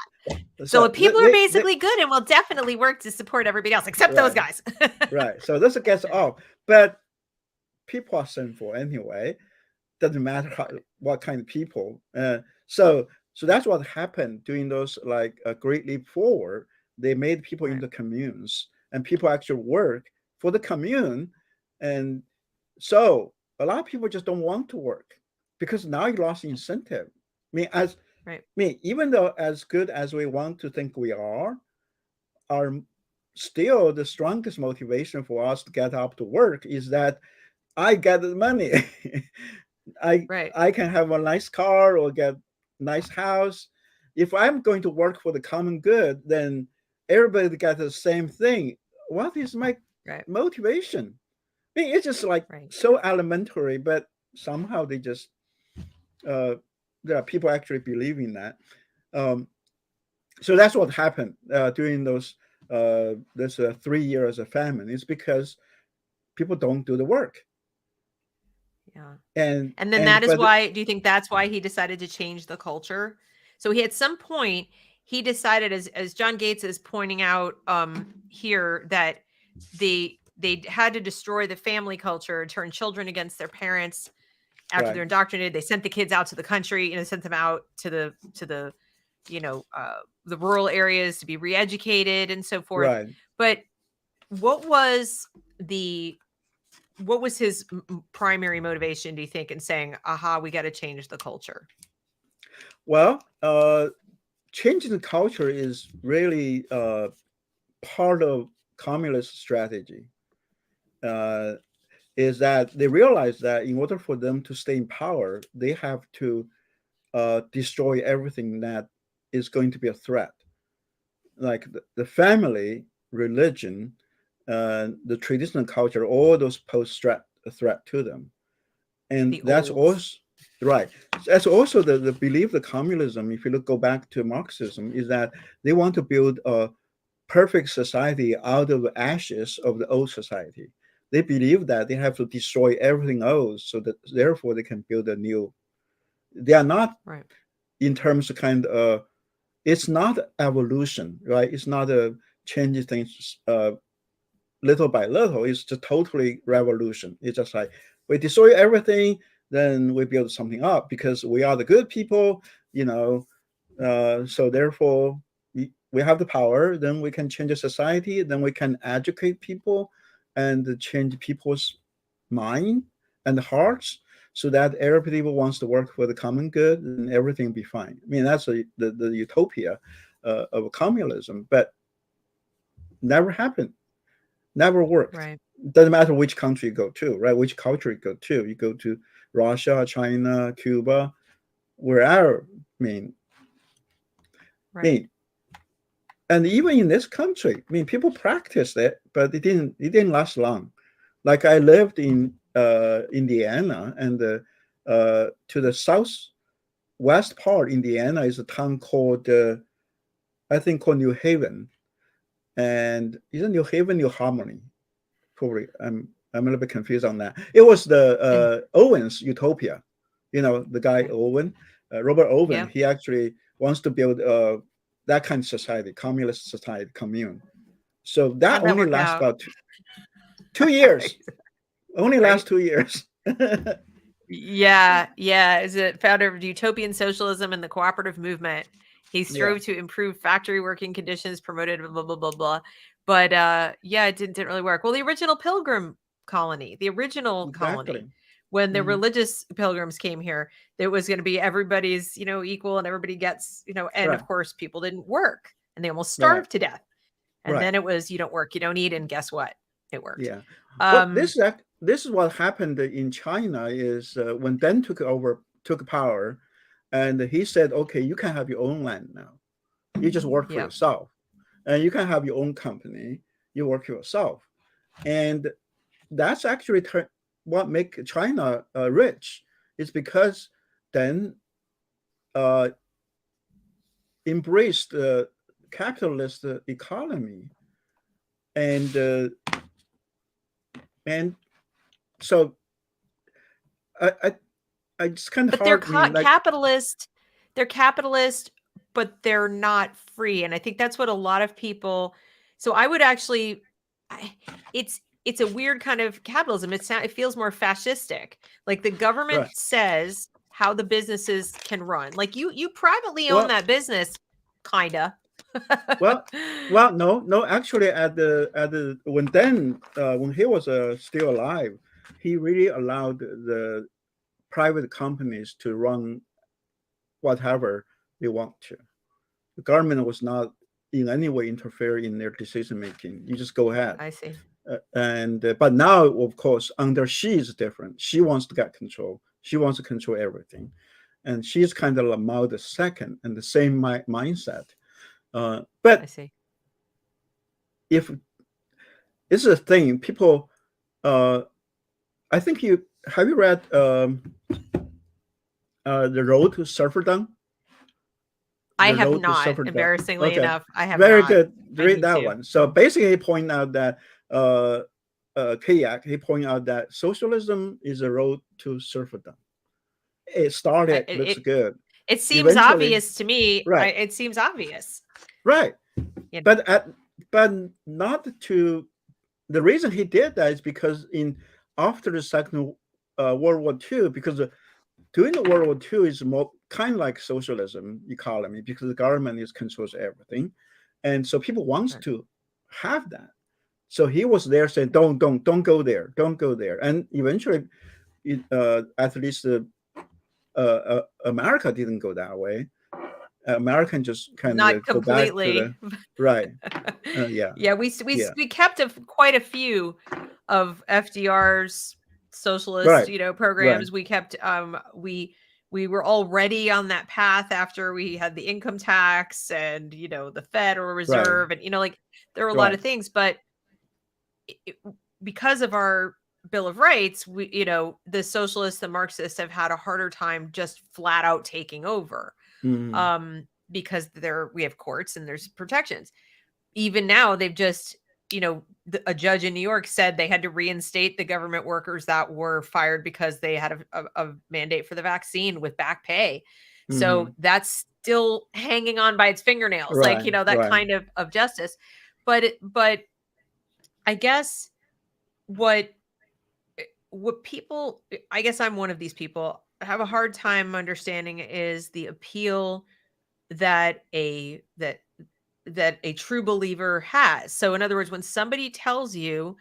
[SPEAKER 1] So
[SPEAKER 2] So
[SPEAKER 1] people are basically good and will definitely work to support everybody else, except those
[SPEAKER 2] right,
[SPEAKER 1] guys.
[SPEAKER 2] right. So this gets off, but people are sinful anyway. Doesn't matter what kind of people. So so that's what happened during those like a great leap forward. They made people
[SPEAKER 1] Right.
[SPEAKER 2] into communes, and people actually work for the commune, and so a lot of people just don't want to work because now you lost incentive. I
[SPEAKER 1] Right.
[SPEAKER 2] mean, even though as good as we want to think we are still the strongest motivation for us to get up to work is that I get the money. I
[SPEAKER 1] Right.
[SPEAKER 2] I can have a nice car or get nice house. If I'm going to work for the common good, then everybody got the same thing. What is my
[SPEAKER 1] Right.
[SPEAKER 2] motivation? I mean, it's just like
[SPEAKER 1] Right.
[SPEAKER 2] so elementary, but somehow they just uh, there are people actually believing that. Um, so that's what happened during those this 3 years of famine. It's because people don't do the work,
[SPEAKER 1] Yeah.
[SPEAKER 2] and
[SPEAKER 1] And then
[SPEAKER 2] and
[SPEAKER 1] that is
[SPEAKER 2] but
[SPEAKER 1] why, do you think that's why he decided to change the culture? So he, at some point, he decided, as John Gates is pointing out here, that they had to destroy the family culture, turn children against their parents after
[SPEAKER 2] right,
[SPEAKER 1] they're indoctrinated. They sent the kids out to the country, sent them out to the the rural areas to be re-educated and so forth.
[SPEAKER 2] right.
[SPEAKER 1] But what was the what was his primary motivation, do you think, in saying, aha, we got to change the culture?
[SPEAKER 2] Well, changing the culture is really part of communist strategy. Uh, is that they realize that in order for them to stay in power, they have to destroy everything that is going to be a threat, like the family, religion, the traditional culture, all those pose threat to them, and
[SPEAKER 1] The
[SPEAKER 2] that's
[SPEAKER 1] olds.
[SPEAKER 2] also right. That's also the belief that communism, if you go back to Marxism, is that they want to build a perfect society out of ashes of the old society. They believe that they have to destroy everything else so that therefore they can build a new. They are not
[SPEAKER 1] Right.
[SPEAKER 2] in terms of kind of it's not evolution, right? It's not a changing things little by little. It's just totally revolution. It's just like we destroy everything, then we build something up because we are the good people, you know. So therefore, we have the power. Then we can change the society. Then we can educate people and change people's mind and hearts so that everybody wants to work for the common good and everything will be fine. I mean, that's the utopia of communism, but never happened, never worked.
[SPEAKER 1] Right.
[SPEAKER 2] Doesn't matter which country you go to, right? Which culture you go to. You go to Russia, China, Cuba, wherever. I
[SPEAKER 1] Right.
[SPEAKER 2] mean, and even in this country, I mean, people practiced it, but it didn't last long. Like I lived in Indiana, and to the southwest part, Indiana is a town called I think called New Haven, and is it New Haven, New Harmony? Probably I'm a little bit confused on that. It was the
[SPEAKER 1] And
[SPEAKER 2] Owen's utopia, the guy
[SPEAKER 1] okay.
[SPEAKER 2] Owen, Robert Owen.
[SPEAKER 1] Yeah.
[SPEAKER 2] He actually wants to build that kind of society, communist society, commune. So that
[SPEAKER 1] How'd that
[SPEAKER 2] only
[SPEAKER 1] work
[SPEAKER 2] lasts
[SPEAKER 1] out?
[SPEAKER 2] about 2 years. Only lasts
[SPEAKER 1] Right.
[SPEAKER 2] 2 years.
[SPEAKER 1] Yeah, yeah. Is it founder of utopian socialism and the cooperative movement? He
[SPEAKER 2] Yeah,
[SPEAKER 1] strove to improve factory working conditions, promoted blah blah blah blah. But yeah, it didn't really work. Well, the original Pilgrim colony, the original colony,
[SPEAKER 2] exactly.
[SPEAKER 1] when the religious pilgrims came here, it was going to be everybody's, equal and everybody gets, and of course people didn't work and they almost starved to death. And then it was, you don't work, you don't eat. And guess what? It worked.
[SPEAKER 2] Yeah. Well, this is what happened in China is when Deng took power, and he said, okay, you can have your own land now. You just work for yourself. And you can have your own company. You work for yourself. And that's actually what make China rich. Is because then embraced the capitalist economy, and so I it's kind of hard.
[SPEAKER 1] Capitalist. They're capitalist, but they're not free, and I think that's what a lot of people. So I would actually, it's a weird kind of capitalism. It feels more fascistic. Like the government says how the businesses can run. Like you privately own that business, kinda.
[SPEAKER 2] well, no. Actually, when he was still alive, he really allowed the private companies to run whatever they want to. The government was not in any way interfere in their decision making. You just go ahead.
[SPEAKER 1] I see.
[SPEAKER 2] But now, of course, under Xi is different. She wants to get control. She wants to control everything, and she's kind of Mao the second and the same mindset. But
[SPEAKER 1] I see.
[SPEAKER 2] If this is a thing, people, I think you read The Road to Serfdom?
[SPEAKER 1] I have not. Embarrassingly enough, I have
[SPEAKER 2] very
[SPEAKER 1] not.
[SPEAKER 2] Good. Read that one. So basically, he pointed out that Kayak, he pointed out that socialism is a road to serfdom. It started looks good.
[SPEAKER 1] It seems obvious to me.
[SPEAKER 2] Right.
[SPEAKER 1] It seems obvious.
[SPEAKER 2] Right. But not to. The reason he did that is because after the Second World War II, because during the World War II is more kind of like socialism economy, because the government controls everything, and so people wants to have that. So he was there saying, don't go there, don't go there, and eventually, at least America didn't go that way. American just kind of go back to the right.
[SPEAKER 1] We kept quite a few of FDR's socialist programs. We kept we were already on that path after we had the income tax and the Federal Reserve and like there were a lot of things, but because of our Bill of Rights, we the socialists, the Marxists have had a harder time just flat out taking over. Because we have courts and there's protections. Even now, they've just, a judge in New York said they had to reinstate the government workers that were fired because they had a mandate for the vaccine with back pay. So that's still hanging on by its fingernails, that kind of justice. But I guess what people, I guess I'm one of these people, have a hard time understanding is the appeal that a true believer has. So in other words, when somebody tells you,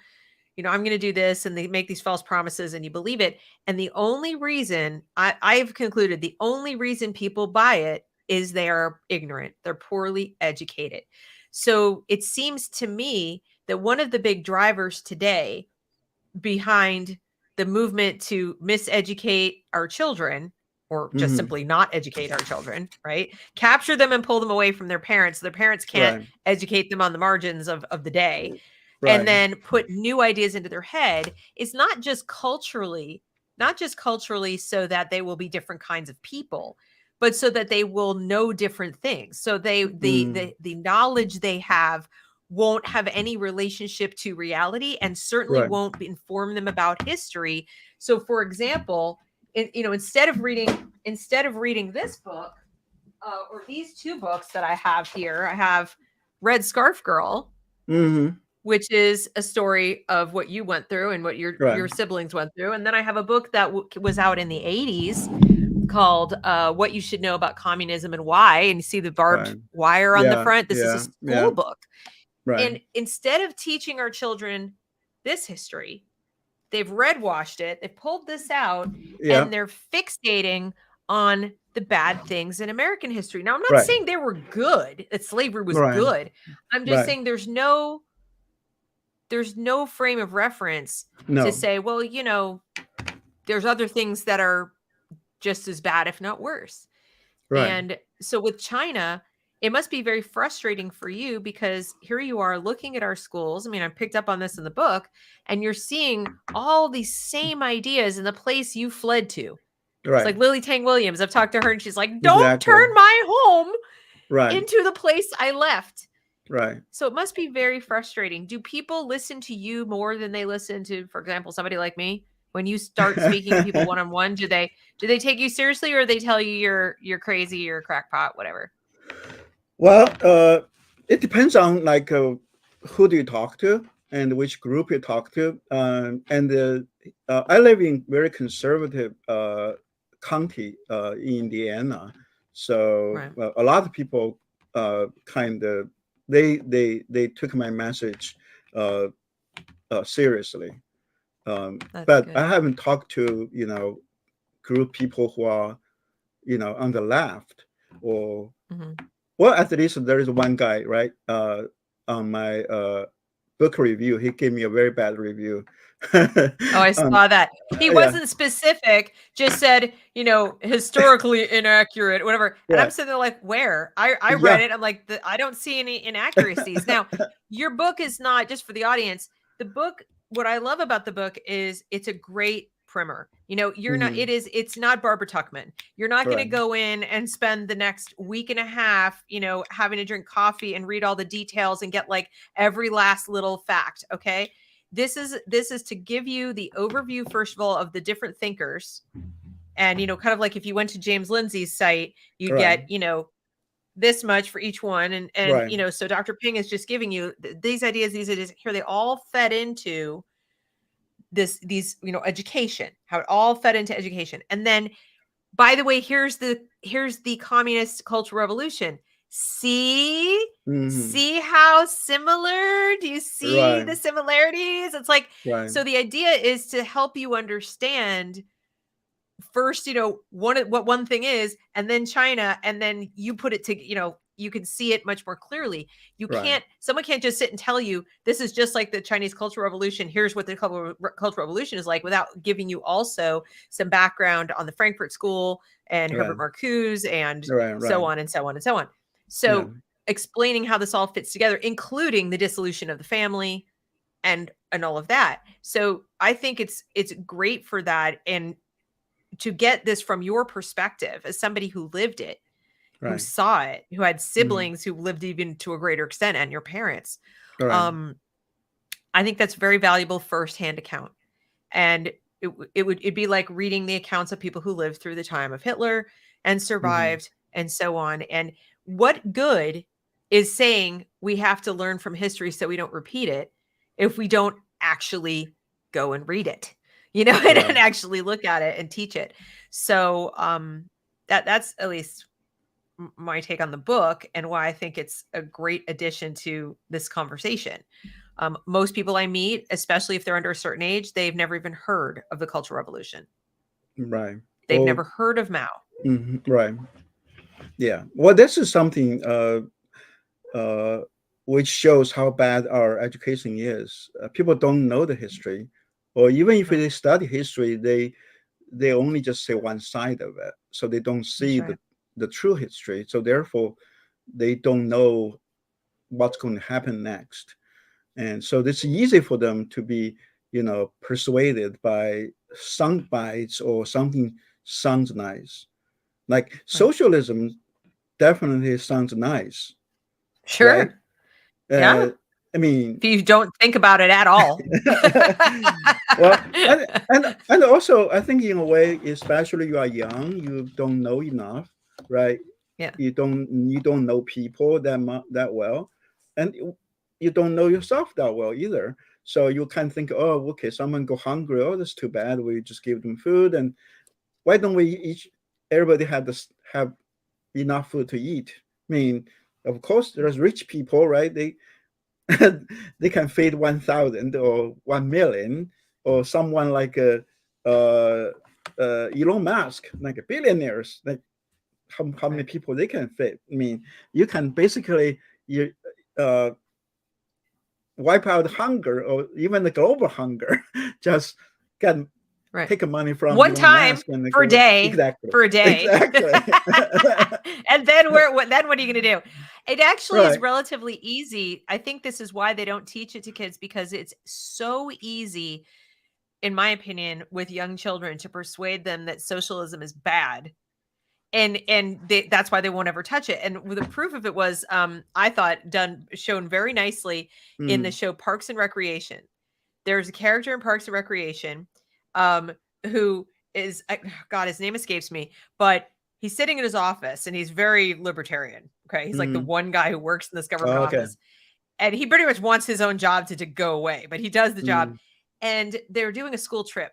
[SPEAKER 1] I'm going to do this, and they make these false promises and you believe it. And the only reason I've concluded the only reason people buy it is they are ignorant. They're poorly educated. So it seems to me that one of the big drivers today behind the movement to miseducate our children, or just simply not educate our children, right? Capture them and pull them away from their parents. So their parents can't educate them on the margins of the day. And then put new ideas into their head is not just culturally so that they will be different kinds of people, but so that they will know different things. So the knowledge they have won't have any relationship to reality, and certainly won't inform them about history. So for example, instead of reading this book or these two books that I have here, I have Red Scarf Girl, which is a story of what you went through and what your siblings went through. And then I have a book that was out in the 80s called What You Should Know About Communism and Why. And you see the barbed wire on the front. This is a school book. And instead of teaching our children this history, they've red washed it. They pulled this out,
[SPEAKER 2] Yeah.
[SPEAKER 1] and they're fixating on the bad things in American history. Now, I'm not
[SPEAKER 2] Right.
[SPEAKER 1] saying they were good, that slavery was
[SPEAKER 2] Right.
[SPEAKER 1] good. I'm just
[SPEAKER 2] Right.
[SPEAKER 1] saying there's no frame of reference to
[SPEAKER 2] No.
[SPEAKER 1] say, well, there's other things that are just as bad, if not worse.
[SPEAKER 2] Right.
[SPEAKER 1] And so with China, it must be very frustrating for you, because here you are looking at our schools. I mean, I picked up on this in the book, and you're seeing all these same ideas in the place you fled to. It's
[SPEAKER 2] Right.
[SPEAKER 1] like Lily Tang Williams. I've talked to her, and she's like, don't
[SPEAKER 2] Exactly.
[SPEAKER 1] turn my home
[SPEAKER 2] Right.
[SPEAKER 1] into the place I left.
[SPEAKER 2] Right.
[SPEAKER 1] So it must be very frustrating. Do people listen to you more than they listen to, for example, somebody like me? When you start speaking to people one-on-one, do they take you seriously, or they tell you you're crazy, you're a crackpot, whatever?
[SPEAKER 2] Well, it depends on like who do you talk to and which group you talk to. I live in very conservative county in Indiana, so
[SPEAKER 1] Right.
[SPEAKER 2] a lot of people kind of they took my message seriously.
[SPEAKER 1] That's
[SPEAKER 2] But I
[SPEAKER 1] good.
[SPEAKER 2] haven't talked to group people who are on the left or
[SPEAKER 1] Mhm.
[SPEAKER 2] well, at least there is one guy, right? On my book review, he gave me a very bad review.
[SPEAKER 1] Oh, I
[SPEAKER 2] um,
[SPEAKER 1] saw that. He
[SPEAKER 2] yeah,
[SPEAKER 1] wasn't specific, just said, historically inaccurate, whatever. And I'm
[SPEAKER 2] right.
[SPEAKER 1] sitting there like, where? I read
[SPEAKER 2] Yeah.
[SPEAKER 1] it. I'm like, I don't see any inaccuracies. Now, your book is not, just for the audience, the book, what I love about the book is it's a great primer. You're not,
[SPEAKER 2] Mhm.
[SPEAKER 1] it's not Barbara Tuchman. You're not going to
[SPEAKER 2] Right.
[SPEAKER 1] go in and spend the next week and a half, having to drink coffee and read all the details and get like every last little fact. Okay. This is to give you the overview, first of all, of the different thinkers. And kind of like if you went to James Lindsay's site, you'd
[SPEAKER 2] Right.
[SPEAKER 1] get this much for each one. And
[SPEAKER 2] Right.
[SPEAKER 1] so Dr. Ping is just giving you these ideas here. They all fed into these education, how it all fed into education. And then, by the way, here's the communist cultural revolution. See
[SPEAKER 2] Mhm.
[SPEAKER 1] how similar? Do you see
[SPEAKER 2] Right.
[SPEAKER 1] the similarities? It's like,
[SPEAKER 2] Right.
[SPEAKER 1] so the idea is to help you understand first, what one thing is, and then China, and then you put it to, you can see it much more clearly.
[SPEAKER 2] Right.
[SPEAKER 1] Someone can't just sit and tell you this is just like the Chinese Cultural Revolution. Here's what the Cultural Revolution is like, without giving you also some background on the Frankfurt School and
[SPEAKER 2] Right.
[SPEAKER 1] Herbert Marcuse and
[SPEAKER 2] Right.
[SPEAKER 1] so
[SPEAKER 2] Right.
[SPEAKER 1] on and so on and so on.
[SPEAKER 2] Yeah.
[SPEAKER 1] So explaining how this all fits together, including the dissolution of the family and all of that. So I think it's great for that, and to get this from your perspective as somebody who lived it, who
[SPEAKER 2] Right.
[SPEAKER 1] saw it, who had
[SPEAKER 2] Mhm.
[SPEAKER 1] siblings who lived even to a greater extent, and your parents.
[SPEAKER 2] Right.
[SPEAKER 1] Um, I think that's very valuable firsthand account. And it'd be like reading the accounts of people who lived through the time of Hitler and
[SPEAKER 2] Mhm.
[SPEAKER 1] survived and so on. And what good is saying we have to learn from history so we don't repeat it if we don't actually go and read it,
[SPEAKER 2] Right.
[SPEAKER 1] and actually look at it and teach it. So that's at least my take on the book, and why I think it's a great addition to this conversation. Most people I meet, especially if they're under a certain age, they've never even heard of the Cultural Revolution.
[SPEAKER 2] Right.
[SPEAKER 1] They've
[SPEAKER 2] Well.
[SPEAKER 1] never heard of Mao.
[SPEAKER 2] Right. Yeah. Well, this is something uh, which shows how bad our education is. People don't know the history, or even if
[SPEAKER 1] Right.
[SPEAKER 2] they study history, they only just say one side of it, so they don't
[SPEAKER 1] That's
[SPEAKER 2] see
[SPEAKER 1] right.
[SPEAKER 2] the true history. So therefore, they don't know what's going to happen next, and so it's easy for them to be, persuaded by sound bites or something sounds nice. Like
[SPEAKER 1] Right.
[SPEAKER 2] socialism definitely sounds nice, right?
[SPEAKER 1] Sure. Yeah.
[SPEAKER 2] Uh, I mean,
[SPEAKER 1] If you don't think about it at all.
[SPEAKER 2] well, and also I think in a way, especially you are young, you don't know enough, right?
[SPEAKER 1] Yeah.
[SPEAKER 2] You don't know people that well, and you don't know yourself that well either. So you can think, oh, okay, someone go hungry. Oh, that's too bad. We just give them food, and why don't we each everybody have enough food to eat? I mean, of course, there's rich people, right? They they can feed 1,000 or 1,000,000, or someone like Elon Musk, like billionaires, like how many people they can fit. I mean, you can basically uh, wipe out hunger or even the global hunger, just get take money from
[SPEAKER 1] one
[SPEAKER 2] Elon
[SPEAKER 1] time
[SPEAKER 2] Musk and
[SPEAKER 1] for a
[SPEAKER 2] give it
[SPEAKER 1] day.
[SPEAKER 2] exactly
[SPEAKER 1] For a day.
[SPEAKER 2] exactly.
[SPEAKER 1] And then what are you going to do? It actually is
[SPEAKER 2] Right.
[SPEAKER 1] relatively easy. I think this is why they don't teach it to kids, because it's so easy, in my opinion, with young children to persuade them that socialism is bad. And that's why they won't ever touch it. And the proof of it was, I thought, shown very nicely in the show Parks and Recreation. There's a character in Parks and Recreation who is, God, his name escapes me, but he's sitting in his office and he's very libertarian. Okay. He's like the one guy who works in this government office. And he pretty much wants his own job to go away, but he does the job. And they're doing a school trip.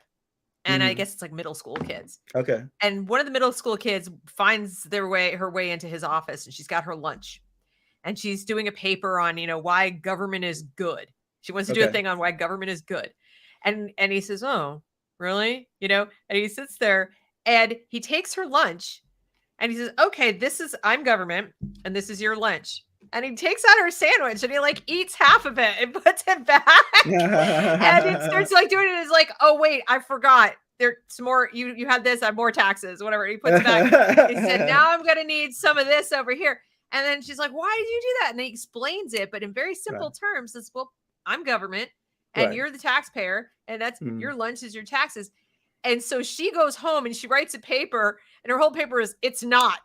[SPEAKER 1] And I guess it's like middle school kids.
[SPEAKER 2] Okay.
[SPEAKER 1] And one of the middle school kids finds her way into his office, and she's got her lunch. And she's doing a paper on, why government is good. She wants to do a thing on why government is good. And he says, "Oh, really?" And he sits there and he takes her lunch and he says, "Okay, I'm government and this is your lunch." And he takes out her sandwich and he like eats half of it and puts it back. And it starts like doing it. It's like, "Oh, wait, I forgot. There's some more. You had this, I have more taxes, whatever." And he puts it back. He said, "Now I'm going to need some of this over here." And then she's like, "Why did you do that?" And he explains it, but in very simple terms. It's, "Well, I'm government and you're the taxpayer, and that's your lunch is your taxes." And so she goes home and she writes a paper, and her whole paper is, "It's not."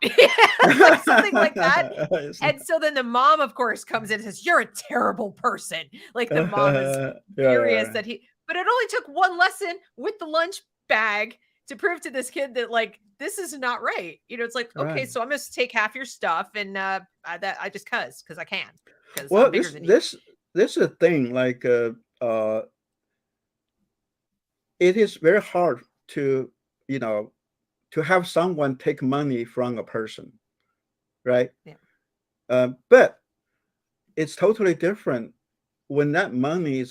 [SPEAKER 1] Like something like that. And so then the mom, of course, comes in and says, "You're a terrible person." Like the mom is furious that but it only took one lesson with the lunch bag to prove to this kid that, like, this is not right. It's like, okay, so I'm going to take half your stuff and that I just because I can.
[SPEAKER 2] Well, this is a thing, like it is very hard to to have someone take money from a person, right?
[SPEAKER 1] Yeah.
[SPEAKER 2] But it's totally different when that money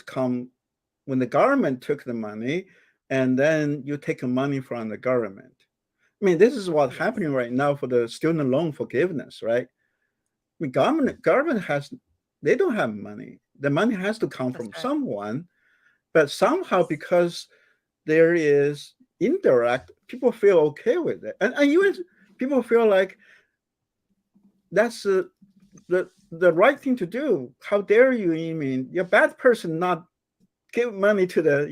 [SPEAKER 2] when the government took the money and then you take the money from the government. I mean, this is what's happening right now for the student loan forgiveness, right? I mean, government they don't have money. The money has to come from someone, but somehow because there is indirect, people feel okay with it, and even people feel like that's the right thing to do. How dare you? I mean, you're a bad person, not give money to the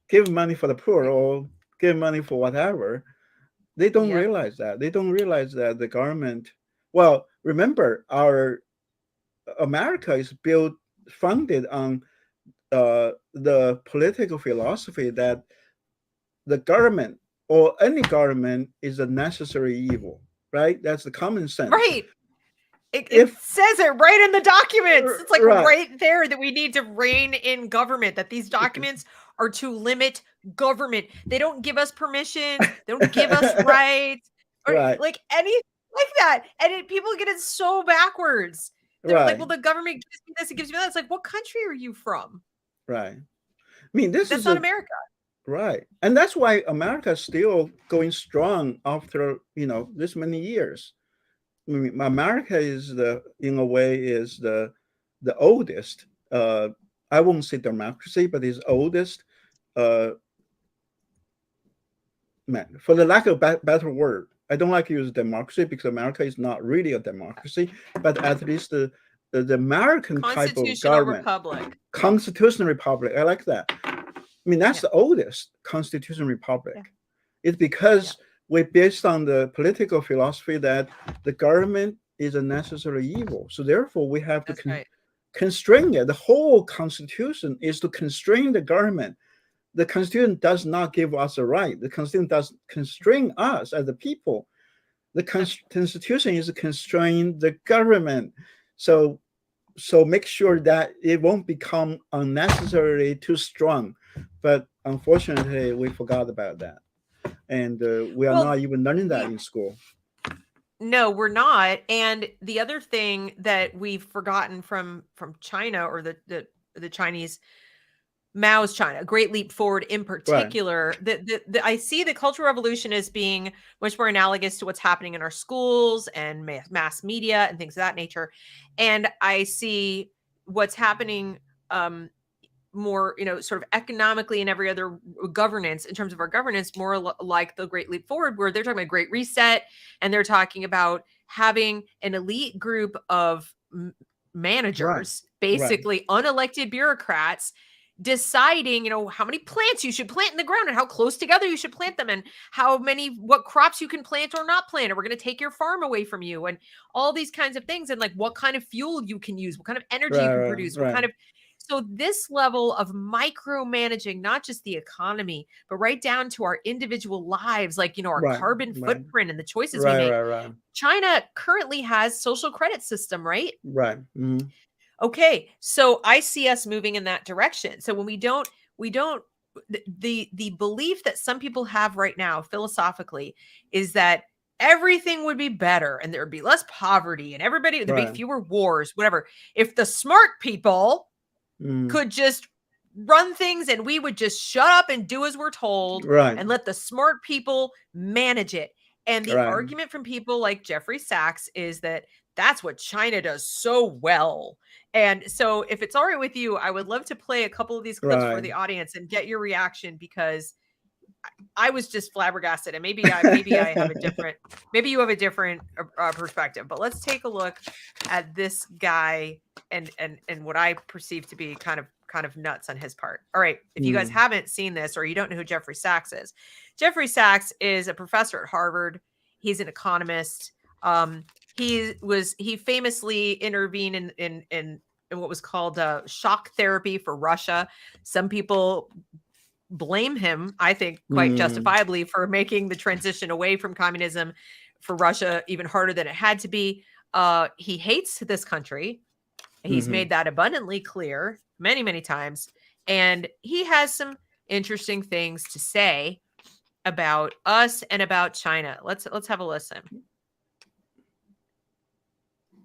[SPEAKER 2] give money for the poor or give money for whatever. They don't realize that. They don't realize that the government. Well, remember, our America is funded on the political philosophy that the government or any government is a necessary evil, right? That's the common sense.
[SPEAKER 1] Right. It says it right in the documents. It's like right there that we need to rein in government, that these documents are to limit government. They don't give us permissions. They don't give us rights or like anything like that. And people get it so backwards. They're like, "Well, the government gives me this, it gives me that." It's like, what country are you from?
[SPEAKER 2] Right. I mean, that's
[SPEAKER 1] not America.
[SPEAKER 2] Right. And that's why America is still going strong after, this many years. I mean, America is in a way, is the oldest. I won't say democracy, but it's oldest. For the lack of better word, I don't like to use democracy because America is not really a democracy, but at least the American type of government, constitutional republic. I like that. I mean, that's the oldest constitutional republic. It's because we're based on the political philosophy that the government is a necessary evil. So therefore, we have to constrain it. The whole constitution is to constrain the government. The constitution does not give us a right. The constitution does constrain us as the people. The constitution is to constrain the government. So make sure that it won't become unnecessarily too strong. But unfortunately, we forgot about that. And we are not even learning that in school.
[SPEAKER 1] No, we're not. And the other thing that we've forgotten from China, or the the Chinese, Mao's China, a great leap forward in particular. Right. I see the Cultural Revolution as being much more analogous to what's happening in our schools and mass media and things of that nature. And I see what's happening more, sort of economically and every other governance, in terms of our governance, more like the Great Leap Forward, where they're talking about Great Reset, and they're talking about having an elite group of managers, basically unelected bureaucrats, deciding, how many plants you should plant in the ground and how close together you should plant them and what crops you can plant or not plant, or we're going to take your farm away from you, and all these kinds of things, and like what kind of fuel you can use, what kind of energy you can produce, what kind of. So this level of micromanaging, not just the economy, but right down to our individual lives, like, our carbon footprint and the choices we make. China currently has social credit system, right?
[SPEAKER 2] Right. Mm-hmm.
[SPEAKER 1] Okay. So I see us moving in that direction. So when we don't, the belief that some people have right now philosophically is that everything would be better and there would be less poverty and there'd be fewer wars, whatever. If the smart people could just run things and we would just shut up and do as we're told and let the smart people manage it. And the argument from people like Jeffrey Sachs is that that's what China does so well. And so if it's all right with you, I would love to play a couple of these clips for the audience and get your reaction, because I was just flabbergasted, and maybe I have a different, maybe you have a different perspective, but let's take a look at this guy and what I perceive to be kind of nuts on his part. All right. If you guys haven't seen this, or you don't know who Jeffrey Sachs is a professor at Harvard. He's an economist. He famously intervened in what was called shock therapy for Russia. Some people blame him, I think, quite justifiably, for making the transition away from communism for Russia even harder than it had to be. He hates this country. He's made that abundantly clear many, many times. And he has some interesting things to say about us and about China. Let's have a listen.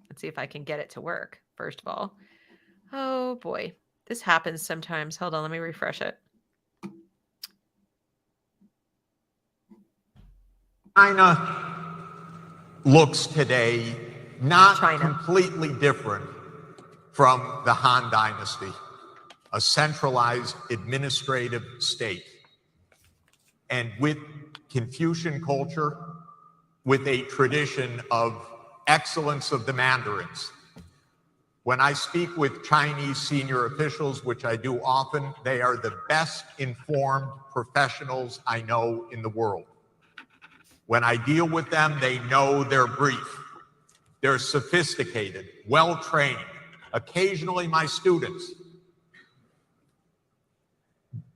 [SPEAKER 1] Let's see if I can get it to work, first of all. Oh boy, this happens sometimes. Hold on, let me refresh it.
[SPEAKER 3] China looks today not completely different from the Han Dynasty, a centralized administrative state. And with Confucian culture, with a tradition of excellence of the Mandarins. When I speak with Chinese senior officials, which I do often, they are the best informed professionals I know in the world. When I deal with them, they know their brief. They're sophisticated, well-trained, occasionally my students.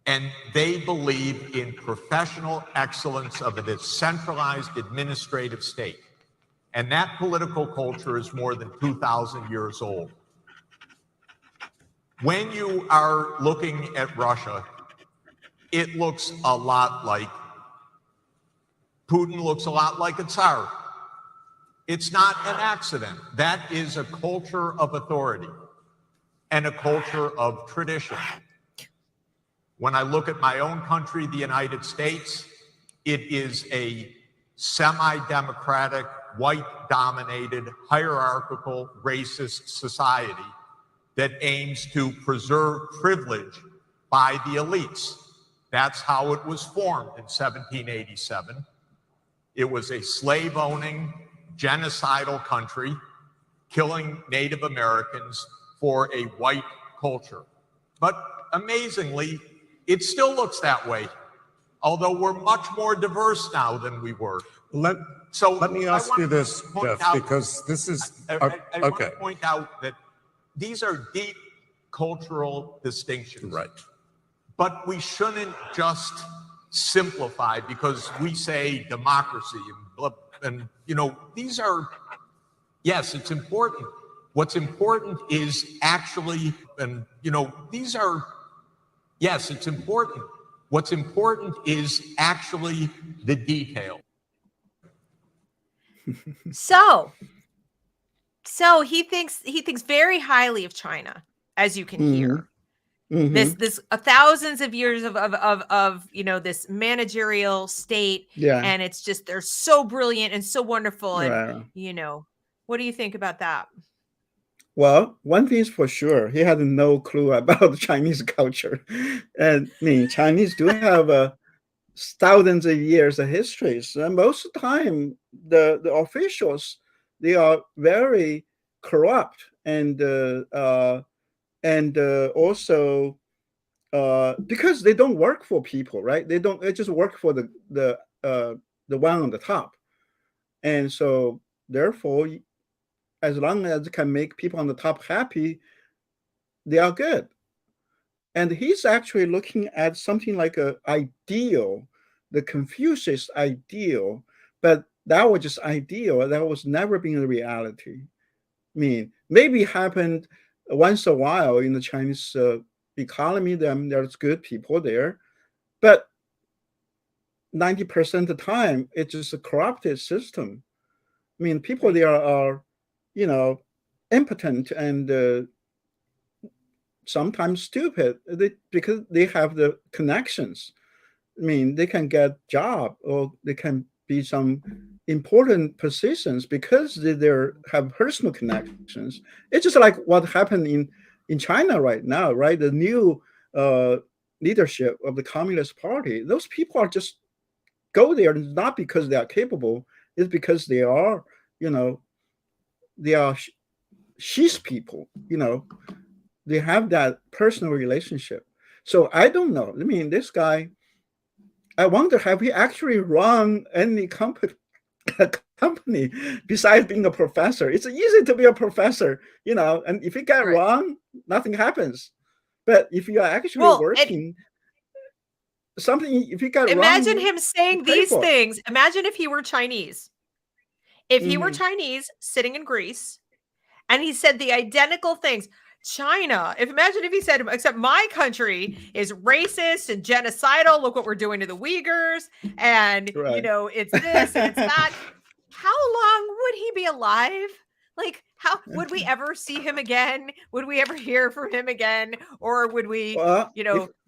[SPEAKER 3] And they believe in professional excellence of a decentralized administrative state. And that political culture is more than 2,000 years old. When you are looking at Russia, it looks a lot like Putin, looks a lot like a Tsar. It's not an accident. That is a culture of authority and a culture of tradition. When I look at my own country, the United States, it is a semi-democratic, white-dominated, hierarchical, racist society that aims to preserve privilege by the elites. That's how it was formed in 1787. It was a slave-owning, genocidal country, killing Native Americans for a white culture. But amazingly, it still looks that way, although we're much more diverse now than we were.
[SPEAKER 4] Let me ask you this, Jeff, because this is
[SPEAKER 3] I want to point out that these are deep cultural distinctions.
[SPEAKER 4] Right.
[SPEAKER 3] But we shouldn't just simplify because we say democracy and these are, yes, it's important. What's important is actually, these are, yes, it's important. What's important is actually the detail.
[SPEAKER 1] So he thinks very highly of China, as you can hear. This thousands of years of this managerial state,
[SPEAKER 2] Yeah.
[SPEAKER 1] and it's just they're so brilliant and so wonderful, and
[SPEAKER 2] Right.
[SPEAKER 1] what do you think about that?
[SPEAKER 2] Well, one thing is for sure, he had no clue about Chinese culture. And I mean, Chinese do have thousands of years of history. So most of the time, the officials, they are very corrupt and also because they don't work for people, right? They just work for the one on the top. And so therefore, as long as it can make people on the top happy, they are good. And he's actually looking at something like a ideal, the Confucius ideal, but that was just ideal. That was never been a reality. I mean, maybe happened once a while in the Chinese economy. There's good people there, but 90% of the time, it's just a corrupted system. I mean, people there are, you know, impotent and sometimes stupid because they have the connections. I mean, they can get job or they can be some important positions because they have personal connections. It's just like what happened in China right now, right? The new leadership of the Communist Party. Those people are just go there not because they are capable, it's because they are, you know, they are she's people, they have that personal relationship. So I don't know. I mean, this guy, I wonder, have he actually run any company besides being a professor? It's easy to be a professor, and if you get wrong, nothing happens. But if you are actually working, something, if you got wrong,
[SPEAKER 1] imagine him saying these things. Imagine if he were Chinese. If he were Chinese sitting in Greece and he said the identical things. China, imagine if he said, except my country is racist and genocidal. Look what we're doing to the Uyghurs. And, it's this and it's that. How long would he be alive? Like, how would we ever see him again? Would we ever hear from him again? Or would we,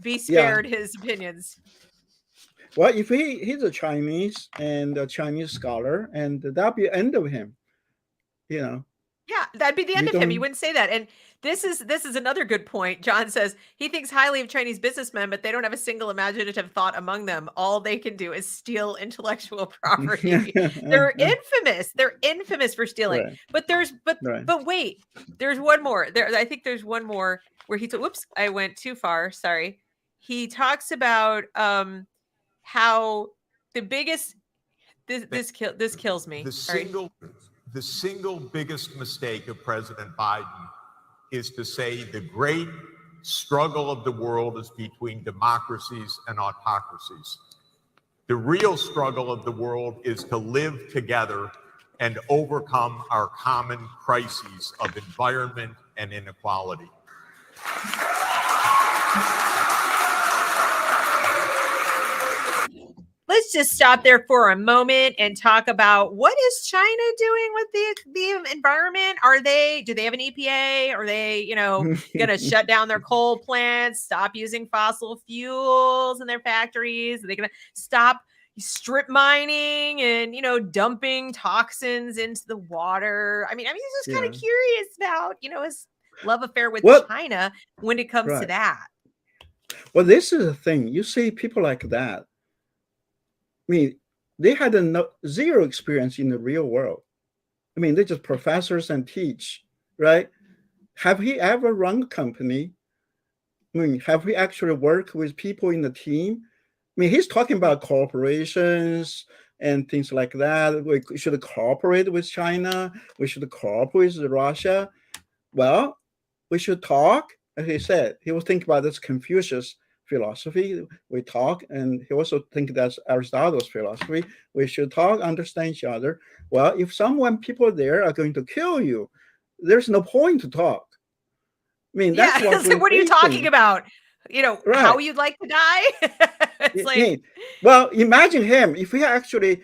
[SPEAKER 1] be spared his opinions?
[SPEAKER 2] Well, if he's a Chinese and a Chinese scholar, and that'll be the end of him,
[SPEAKER 1] Yeah, that'd be the end of him. He wouldn't say that. And this is another good point. John says he thinks highly of Chinese businessmen, but they don't have a single imaginative thought among them. All they can do is steal intellectual property. They're infamous. They're infamous for stealing. Right. But wait, there's one more. I think there's one more where he said, whoops, I went too far. Sorry. He talks about how the biggest this kills me.
[SPEAKER 3] The single biggest mistake of President Biden is to say the great struggle of the world is between democracies and autocracies. The real struggle of the world is to live together and overcome our common crises of environment and inequality.
[SPEAKER 1] Let's just stop there for a moment and talk about what is China doing with the environment? Do they have an EPA? Are they, going to shut down their coal plants, stop using fossil fuels in their factories? Are they going to stop strip mining and, dumping toxins into the water? I mean, I'm just kind of curious about, his love affair with China when it comes to that.
[SPEAKER 2] Well, this is the thing. You see people like that. I mean, they had zero experience in the real world. I mean, they're just professors and teach, right? Have he ever run a company? I mean, have we actually worked with people in the team? I mean, he's talking about corporations and things like that. We should cooperate with China. We should cooperate with Russia. Well, we should talk. As he said, he was thinking about this Confucius philosophy. We talk, and he also think that's Aristotle's philosophy. We should talk, understand each other. Well, if people there are going to kill you, there's no point to talk. I mean, that's
[SPEAKER 1] what are you talking about? How you'd like to die? It's like,
[SPEAKER 2] well, imagine him if he actually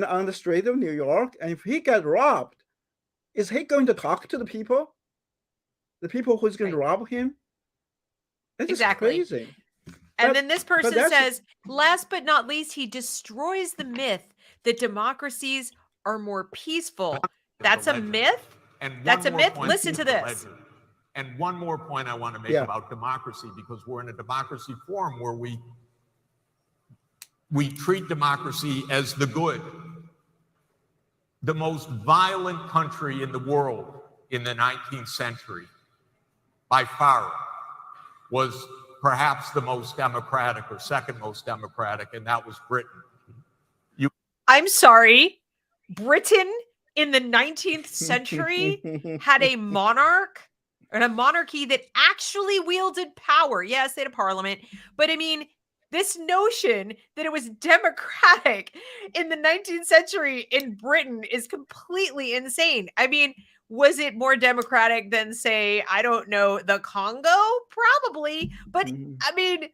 [SPEAKER 2] on the street of New York, and if he got robbed, is he going to talk to the people? The people who's going to rob him? It's just
[SPEAKER 1] Exactly.
[SPEAKER 2] crazy.
[SPEAKER 1] And then this person says, last but not least, he destroys the myth that democracies are more peaceful. That's a myth? That's a myth? Listen to this.
[SPEAKER 3] And one more point I want to make about democracy, because we're in a democracy forum where we treat democracy as the good. The most violent country in the world in the 19th century, by far, was perhaps the most democratic or second most democratic, and that was Britain.
[SPEAKER 1] I'm sorry, Britain in the 19th century had a monarch and a monarchy that actually wielded power. Yes, they had a parliament, but I mean, this notion that it was democratic in the 19th century in Britain is completely insane. I mean, was it more democratic than, say, I don't know, the Congo? Probably. But I mean,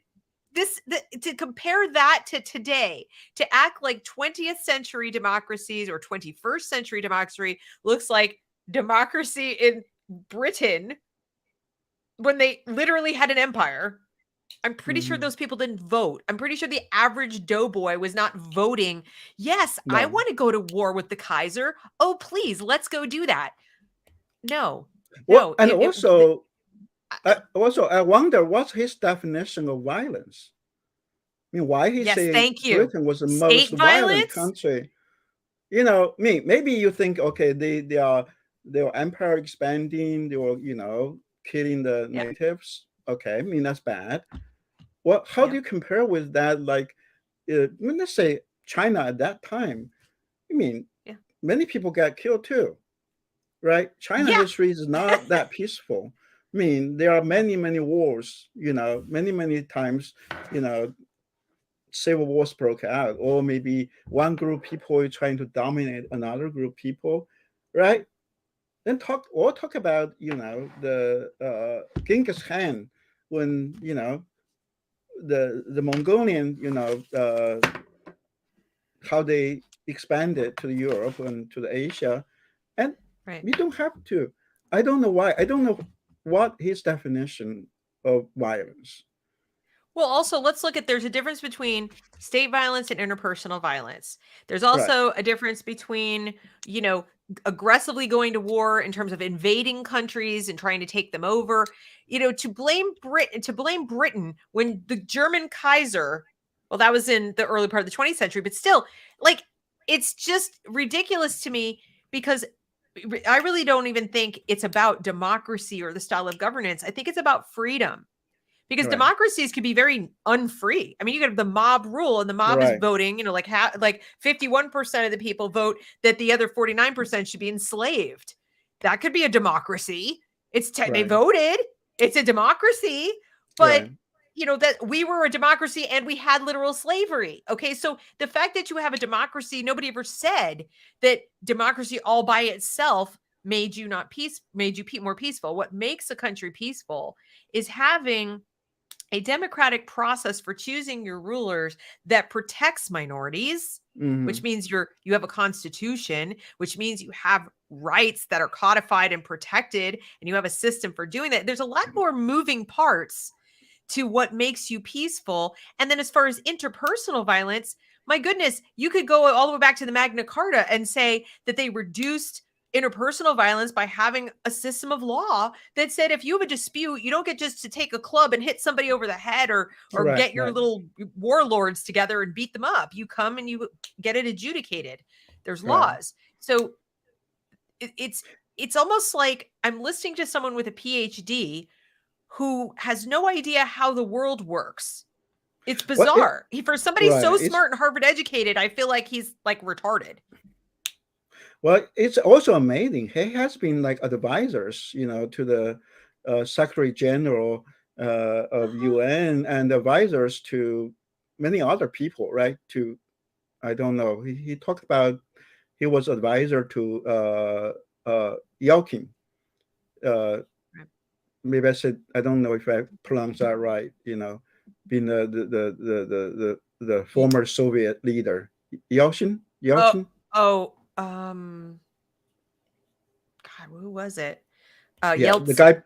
[SPEAKER 1] to compare that to today, to act like 20th century democracies or 21st century democracy looks like democracy in Britain when they literally had an empire. I'm pretty sure those people didn't vote. I'm pretty sure the average doughboy was not voting. Yes, no. I want to go to war with the Kaiser. Oh, please, let's go do that. No.
[SPEAKER 2] Well, no. And I wonder what's his definition of violence. I mean, why he say Britain was the most violent country? You know, maybe you think, okay, they are empire expanding, they were, you know, killing the natives. Okay, I mean, that's bad. Well, how do you compare with that? Like, let's say China at that time. I mean, many people got killed too, right? China history is not that peaceful. I mean, there are many wars. You know, many times. You know, civil wars broke out, or maybe one group of people are trying to dominate another group of people, right? Then talk about, you know, the Genghis Khan, when, you know, the Mongolian, you know, how they expanded to Europe and to the Asia, and we don't have to. I don't know why. I don't know what his definition of violence.
[SPEAKER 1] Well, also, let's look at, there's a difference between state violence and interpersonal violence. There's also a difference between, you know, aggressively going to war in terms of invading countries and trying to take them over. You know, to blame Britain when the German Kaiser, well, that was in the early part of the 20th century, but still, like, it's just ridiculous to me, because I really don't even think it's about democracy or the style of governance. I think it's about freedom. Because democracies can be very unfree. I mean, you get the mob rule, and the mob is voting, you know, like 51% of the people vote that the other 49% should be enslaved. That could be a democracy. They voted. It's a democracy. But, you know, that we were a democracy and we had literal slavery. Okay. So the fact that you have a democracy, nobody ever said that democracy all by itself made you more peaceful. What makes a country peaceful is having a democratic process for choosing your rulers that protects minorities, which means you have a constitution, which means you have rights that are codified and protected, and you have a system for doing that. There's a lot more moving parts to what makes you peaceful. And then as far as interpersonal violence, my goodness, you could go all the way back to the Magna Carta and say that they reduced interpersonal violence by having a system of law that said if you have a dispute, you don't get just to take a club and hit somebody over the head or get your little warlords together and beat them up. You come and you get it adjudicated. There's laws. So it's almost like I'm listening to someone with a Ph.D. who has no idea how the world works. It's bizarre. For somebody so smart and Harvard educated, I feel like he's like retarded.
[SPEAKER 2] Well, it's also amazing. He has been like advisors, you know, to the Secretary General of UN, and advisors to many other people, right? To, I don't know. He talked about he was advisor to Yaoqin. Maybe I said, I don't know if I pronounced that right. You know, being the former Soviet leader, Yeltsin.
[SPEAKER 1] God, who was it?
[SPEAKER 2] The guy.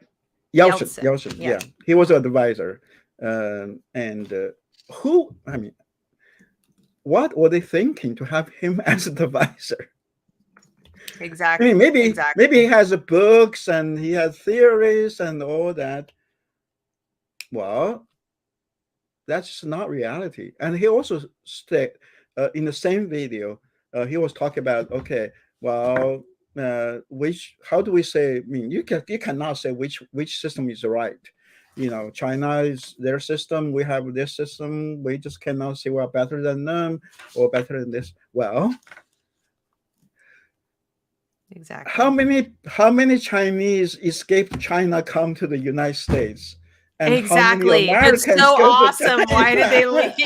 [SPEAKER 2] Yeltsin,
[SPEAKER 1] Yeah.
[SPEAKER 2] yeah. He was an advisor. Who, I mean, what were they thinking to have him as an advisor?
[SPEAKER 1] Exactly.
[SPEAKER 2] I mean, maybe he
[SPEAKER 1] Exactly.
[SPEAKER 2] has books and he has theories and all that. Well, that's not reality. And he also said in the same video, he was talking about, okay, well, how do we say? I mean, you cannot say which system is right. You know, China is their system. We have this system. We just cannot say we're better than them or better than this. Well,
[SPEAKER 1] Exactly.
[SPEAKER 2] how many Chinese escaped China come to the United States? And
[SPEAKER 1] exactly.
[SPEAKER 2] how many Americans
[SPEAKER 1] If it's so
[SPEAKER 2] go
[SPEAKER 1] awesome,
[SPEAKER 2] to
[SPEAKER 1] why did they leave?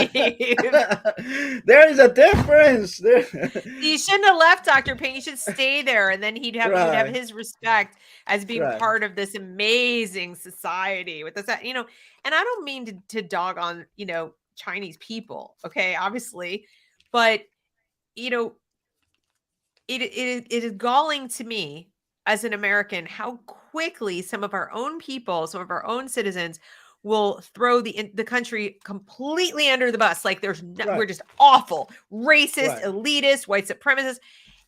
[SPEAKER 2] There is a difference.
[SPEAKER 1] You shouldn't have left, Dr. Ping. You should stay there, and then you'd have
[SPEAKER 2] Right.
[SPEAKER 1] his respect as being
[SPEAKER 2] Right.
[SPEAKER 1] part of this amazing society with this, you know. And I don't mean to dog on, you know, Chinese people, okay, obviously, but you know, it is galling to me as an American how quickly some of our own people, some of our own citizens will throw the country completely under the bus. Like we're
[SPEAKER 2] Right.
[SPEAKER 1] just awful, racist,
[SPEAKER 2] Right.
[SPEAKER 1] elitist, white supremacists.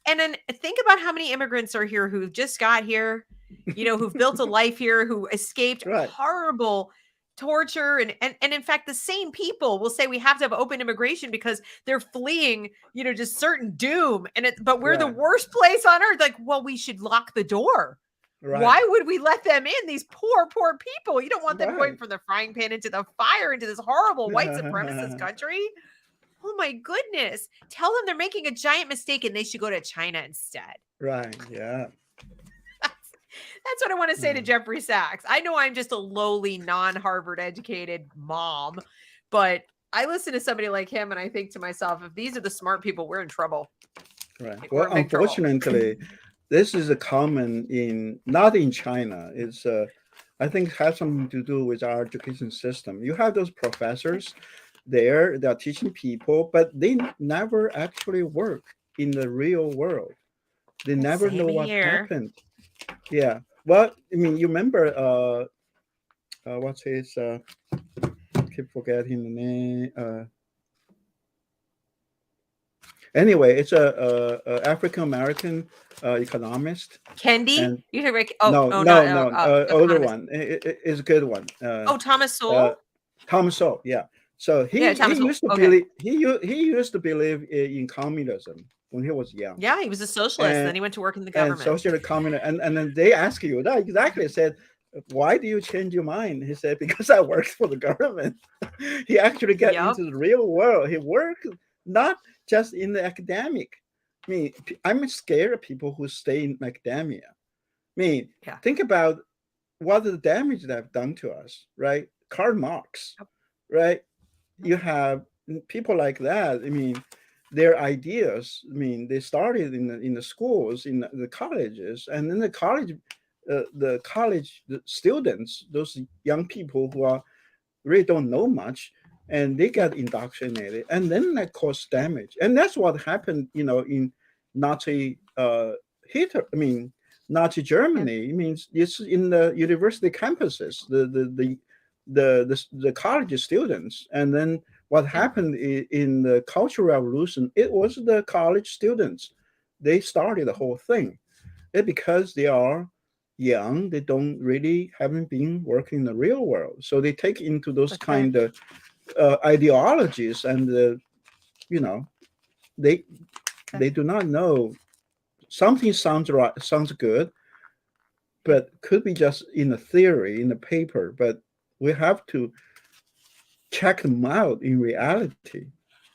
[SPEAKER 1] And then think about how many immigrants are here who just got here, you know, who've built a life here, who escaped
[SPEAKER 2] Right.
[SPEAKER 1] horrible torture. And in fact, the same people will say we have to have open immigration because they're fleeing, you know, just certain doom. But we're the
[SPEAKER 2] Right.
[SPEAKER 1] worst place on earth. Like, well, we should lock the door.
[SPEAKER 2] Right.
[SPEAKER 1] Why would we let them in? These poor people. You don't want them going
[SPEAKER 2] Right.
[SPEAKER 1] from the frying pan into the fire, into this horrible white supremacist country. Oh my goodness. Tell them they're making a giant mistake and they should go to China instead.
[SPEAKER 2] Right. Yeah.
[SPEAKER 1] That's what I want to say to Jeffrey Sachs. I know I'm just a lowly, non-Harvard educated mom, but I listen to somebody like him and I think to myself, if these are the smart people, we're in trouble.
[SPEAKER 2] Right.
[SPEAKER 1] Like,
[SPEAKER 2] Well, unfortunately, this is a common not in China. It's I think has something to do with our education system. You have those professors there that are teaching people, but they never actually work in the real world. They never know what happened. Yeah. Well, I mean, you remember what's his keep forgetting the name. Anyway, it's a African American economist.
[SPEAKER 1] Kendi?
[SPEAKER 2] And
[SPEAKER 1] You hear Rick?
[SPEAKER 2] no, older one. It's a good one.
[SPEAKER 1] Thomas Sowell.
[SPEAKER 2] Thomas Sowell, yeah. So he used to believe he used to believe in communism when he was young.
[SPEAKER 1] Yeah, he was a socialist. And then he went to work in the government.
[SPEAKER 2] And socialist communist, and then they ask you that exactly. Said, why do you change your mind? He said, because I worked for the government. He actually got into the real world. He worked not just in the academic. I mean, I'm scared of people who stay in academia. I mean, think about what the damage they've done to us, right? Karl Marx, right? You have people like that. I mean, their ideas. I mean, they started in the schools, in the colleges, and then the college students, those young people who are really don't know much, and they get indoctrinated, and then that caused damage. And that's what happened, you know, in Nazi Hitler. I mean, Nazi Germany. It means it's in the university campuses, the college students, and then what happened in the Cultural Revolution? It was the college students. They started the whole thing. Because they are young, they haven't been working in the real world, so they take into those kind of ideologies, and you know, they do not know. Something sounds right, sounds good, but could be just in the theory, in the paper. But we have to check them out in reality,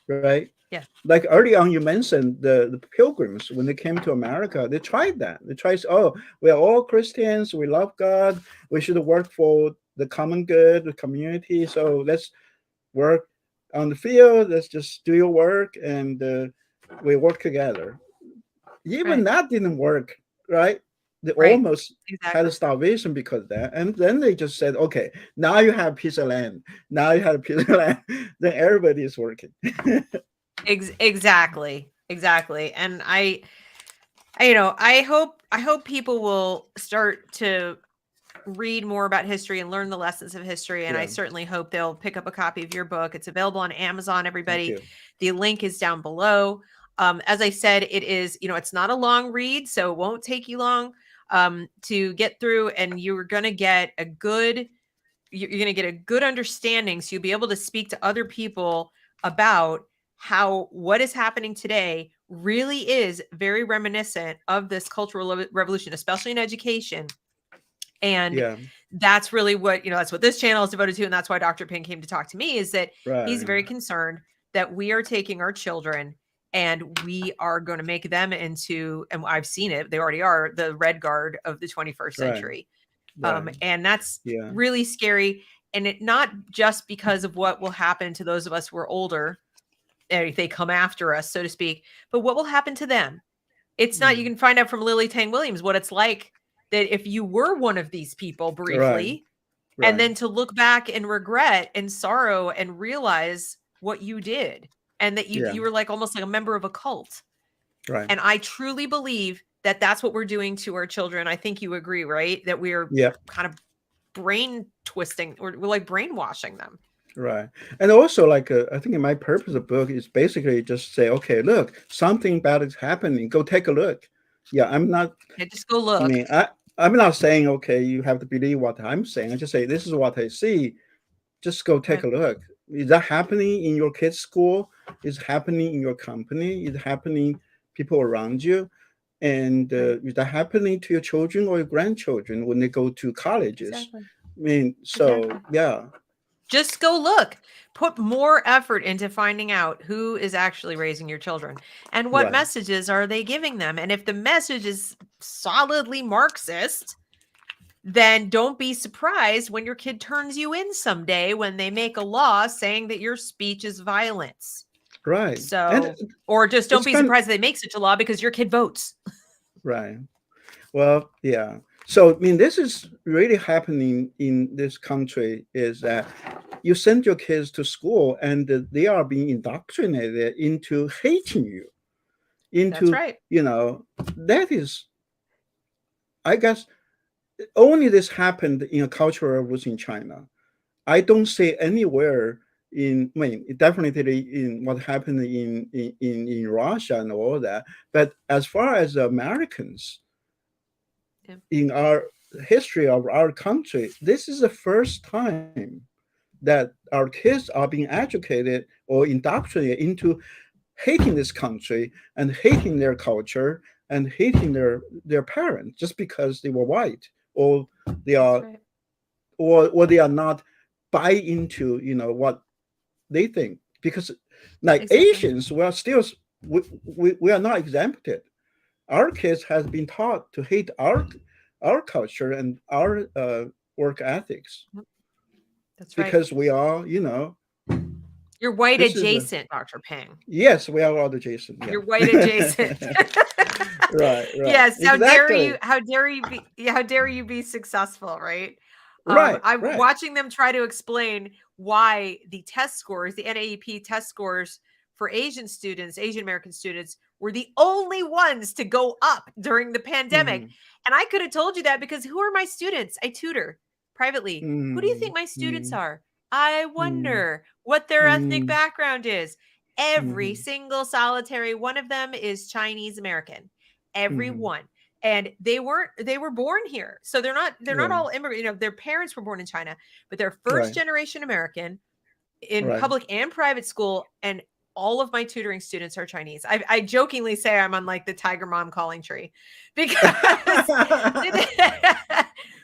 [SPEAKER 2] right?
[SPEAKER 1] Yeah.
[SPEAKER 2] Like early on, you mentioned the pilgrims, when they came to America, they tried that. They tried, oh, we are all Christians, we love God, we should work for the common good, the community. So let's work on the field, let's just do your work, and we work together. Even that didn't work, right? They almost had a starvation because of that. And then they just said, okay, now you have a piece of land. Now you have a piece of land. Then everybody is working.
[SPEAKER 1] Exactly. And I hope people will start to read more about history and learn the lessons of history. And I
[SPEAKER 2] Yeah.
[SPEAKER 1] certainly hope they'll pick up a copy of your book. It's available on Amazon,
[SPEAKER 2] Thank
[SPEAKER 1] everybody.
[SPEAKER 2] you.
[SPEAKER 1] The link is down below. As I said, it is, it's not a long read, so it won't take you long to get through, and you're going to get a good understanding. So you'll be able to speak to other people about how what is happening today really is very reminiscent of this cultural revolution, especially in education. And
[SPEAKER 2] Yeah.
[SPEAKER 1] that's really what, that's what this channel is devoted to. And that's why Dr. Ping came to talk to me, is that he's very
[SPEAKER 2] Right.
[SPEAKER 1] concerned that we are taking our children and we are going to make them into, and I've seen it, they already are, the red guard of the 21st century.
[SPEAKER 2] Right.
[SPEAKER 1] And that's
[SPEAKER 2] Yeah.
[SPEAKER 1] really scary. And it not just because of what will happen to those of us who are older, if they come after us, so to speak, but what will happen to them. It's not, you can find out from Lily Tang Williams what it's like that if you were one of these people briefly,
[SPEAKER 2] Right.
[SPEAKER 1] and then to look back and regret and sorrow and realize what you did, and that you were like almost like a member of a cult.
[SPEAKER 2] Right.
[SPEAKER 1] And I truly believe that that's what we're doing to our children. I think you agree, right? That we're kind of brain twisting, we're like brainwashing them.
[SPEAKER 2] Right. And also, like, I think my purpose of the book is basically just say, okay, look, something bad is happening. Go take a look. Yeah, I'm not.
[SPEAKER 1] Yeah, just go look.
[SPEAKER 2] I mean, I'm not saying, okay, you have to believe what I'm saying. I just say, this is what I see. Just go take a look. Is that happening in your kids' school? Is it happening in your company? Is it happening people around you? And is that happening to your children or your grandchildren when they go to colleges?
[SPEAKER 1] Exactly.
[SPEAKER 2] I mean, so, yeah.
[SPEAKER 1] Just go look. Put more effort into finding out who is actually raising your children and what messages are they giving them. And if the message is solidly Marxist, then don't be surprised when your kid turns you in someday when they make a law saying that your speech is violence.
[SPEAKER 2] Right.
[SPEAKER 1] So, or just don't be surprised they make such a law because your kid votes.
[SPEAKER 2] Right. Well, yeah. So, I mean, this is really happening in this country, is that you send your kids to school and they are being indoctrinated into hating you. Into,
[SPEAKER 1] That's right.
[SPEAKER 2] That is, I guess, only this happened in a cultural revolution in China. I don't see anywhere definitely in what happened in Russia and all that. But as far as Americans, in our history of our country, this is the first time that our kids are being educated or indoctrinated into hating this country and hating their culture and hating their parents just because they were white, or they are or they are not buy into what they think, because like Asians, we are still we are not exempted. Our kids has been taught to hate our culture and our work ethics.
[SPEAKER 1] That's right.
[SPEAKER 2] Because we are,
[SPEAKER 1] you're white adjacent, Dr. Ping.
[SPEAKER 2] Yes, we are all adjacent. Yeah.
[SPEAKER 1] You're white adjacent.
[SPEAKER 2] Right.
[SPEAKER 1] Yes.
[SPEAKER 2] Exactly.
[SPEAKER 1] How dare you be successful, right?
[SPEAKER 2] Right.
[SPEAKER 1] I'm watching them try to explain why the test scores, the NAEP test scores for Asian American students, were the only ones to go up during the pandemic. And I could have told you that because who are my students? I tutor privately. Who do you think my students are? I wonder what their ethnic background is. Every single solitary one of them is Chinese American. Every one. And they were born here. So they're not all immigrant, their parents were born in China, but they're first generation American in public and private school. And all of my tutoring students are Chinese. I jokingly say I'm on like the tiger mom calling tree because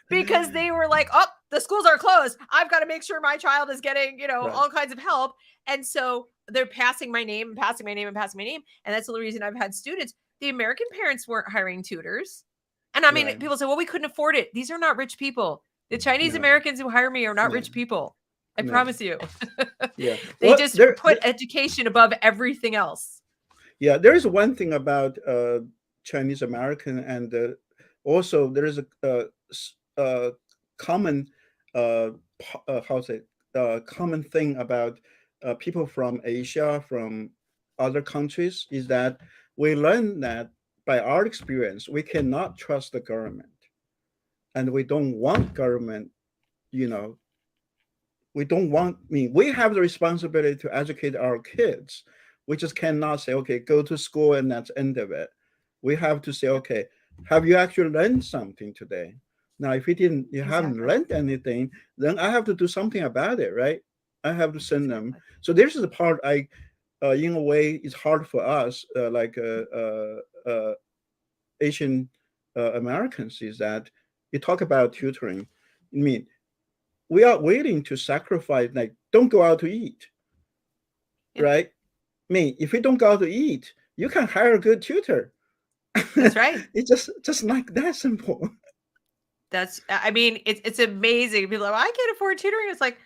[SPEAKER 1] because they were like, oh, the schools are closed. I've got to make sure my child is getting, all kinds of help. And so they're passing my name and passing my name and passing my name. And that's the only reason I've had students. The American parents weren't hiring tutors. And I mean, people say, well, we couldn't afford it. These are not rich people. The Chinese Americans who hire me are not rich people. I promise you. They just put education above everything else.
[SPEAKER 2] Yeah, there is one thing about Chinese American, and also there is a common common thing about people from Asia, from other countries, is that we learn that by our experience we cannot trust the government. and we don't want government, you know, we don't want, we have the responsibility to educate our kids. We just cannot say, okay, go to school and that's the end of it. We have to say, okay, have you actually learned something today? Now, if you haven't learned anything, then I have to do something about it, right? I have to send them. So this is the part in a way, it's hard for us, Asian Americans, is that you talk about tutoring. I mean, we are willing to sacrifice, like, don't go out to eat, right? I mean, if you don't go out to eat, you can hire a good tutor.
[SPEAKER 1] That's right.
[SPEAKER 2] It's just like that simple.
[SPEAKER 1] I mean, it's amazing. People are like, I can't afford tutoring. It's like,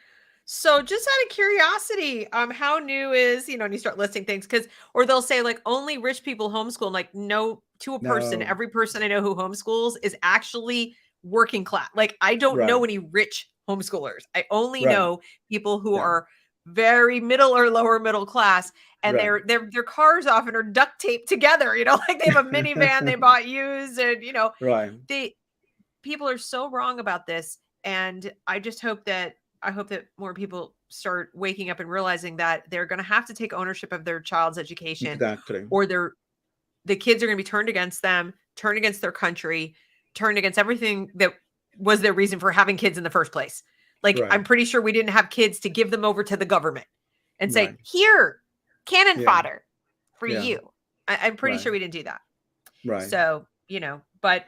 [SPEAKER 1] so just out of curiosity, how new is, and you start listing things or they'll say like only rich people homeschool. I'm like, no, to a person, every person I know who homeschools is actually working class. Like, I don't know any rich homeschoolers. I only know people who are very middle or lower middle class, and their cars often are duct taped together, like they have a minivan they bought used, and people are so wrong about this. And I just hope that more people start waking up and realizing that they're going to have to take ownership of their child's education, or the kids are going to be turned against them, turned against their country, turned against everything that was their reason for having kids in the first place. Like, I'm pretty sure we didn't have kids to give them over to the government and say, here, cannon fodder for you. I'm pretty sure we didn't do that.
[SPEAKER 2] Right.
[SPEAKER 1] So, but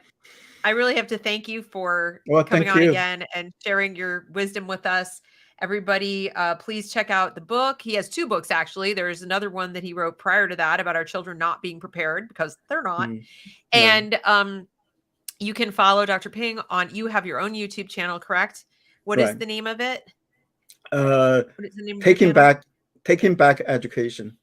[SPEAKER 1] I really have to thank you for coming on again and sharing your wisdom with us. Everybody, please check out the book. He has 2 books, actually. There's another one that he wrote prior to that about our children not being prepared, because they're not. And you can follow Dr. Ping you have your own YouTube channel, correct? What is the name of it?
[SPEAKER 2] What is the name of Taking Back Education.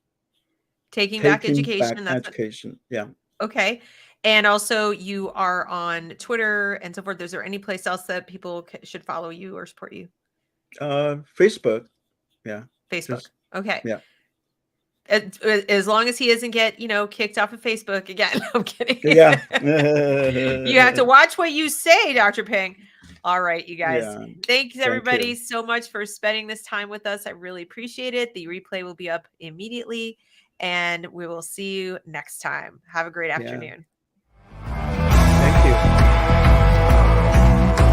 [SPEAKER 1] Taking Back Education.
[SPEAKER 2] That's education. Yeah.
[SPEAKER 1] Okay. And also you are on Twitter and so forth. Is there any place else that people should follow you or support you?
[SPEAKER 2] Facebook. Yeah.
[SPEAKER 1] Facebook. Okay.
[SPEAKER 2] Yeah.
[SPEAKER 1] As long as he doesn't get, kicked off of Facebook again. I'm kidding.
[SPEAKER 2] Yeah.
[SPEAKER 1] You have to watch what you say, Dr. Ping. All right, you guys. Yeah. Thanks everybody so much for spending this time with us. I really appreciate it. The replay will be up immediately, and we will see you next time. Have a great afternoon.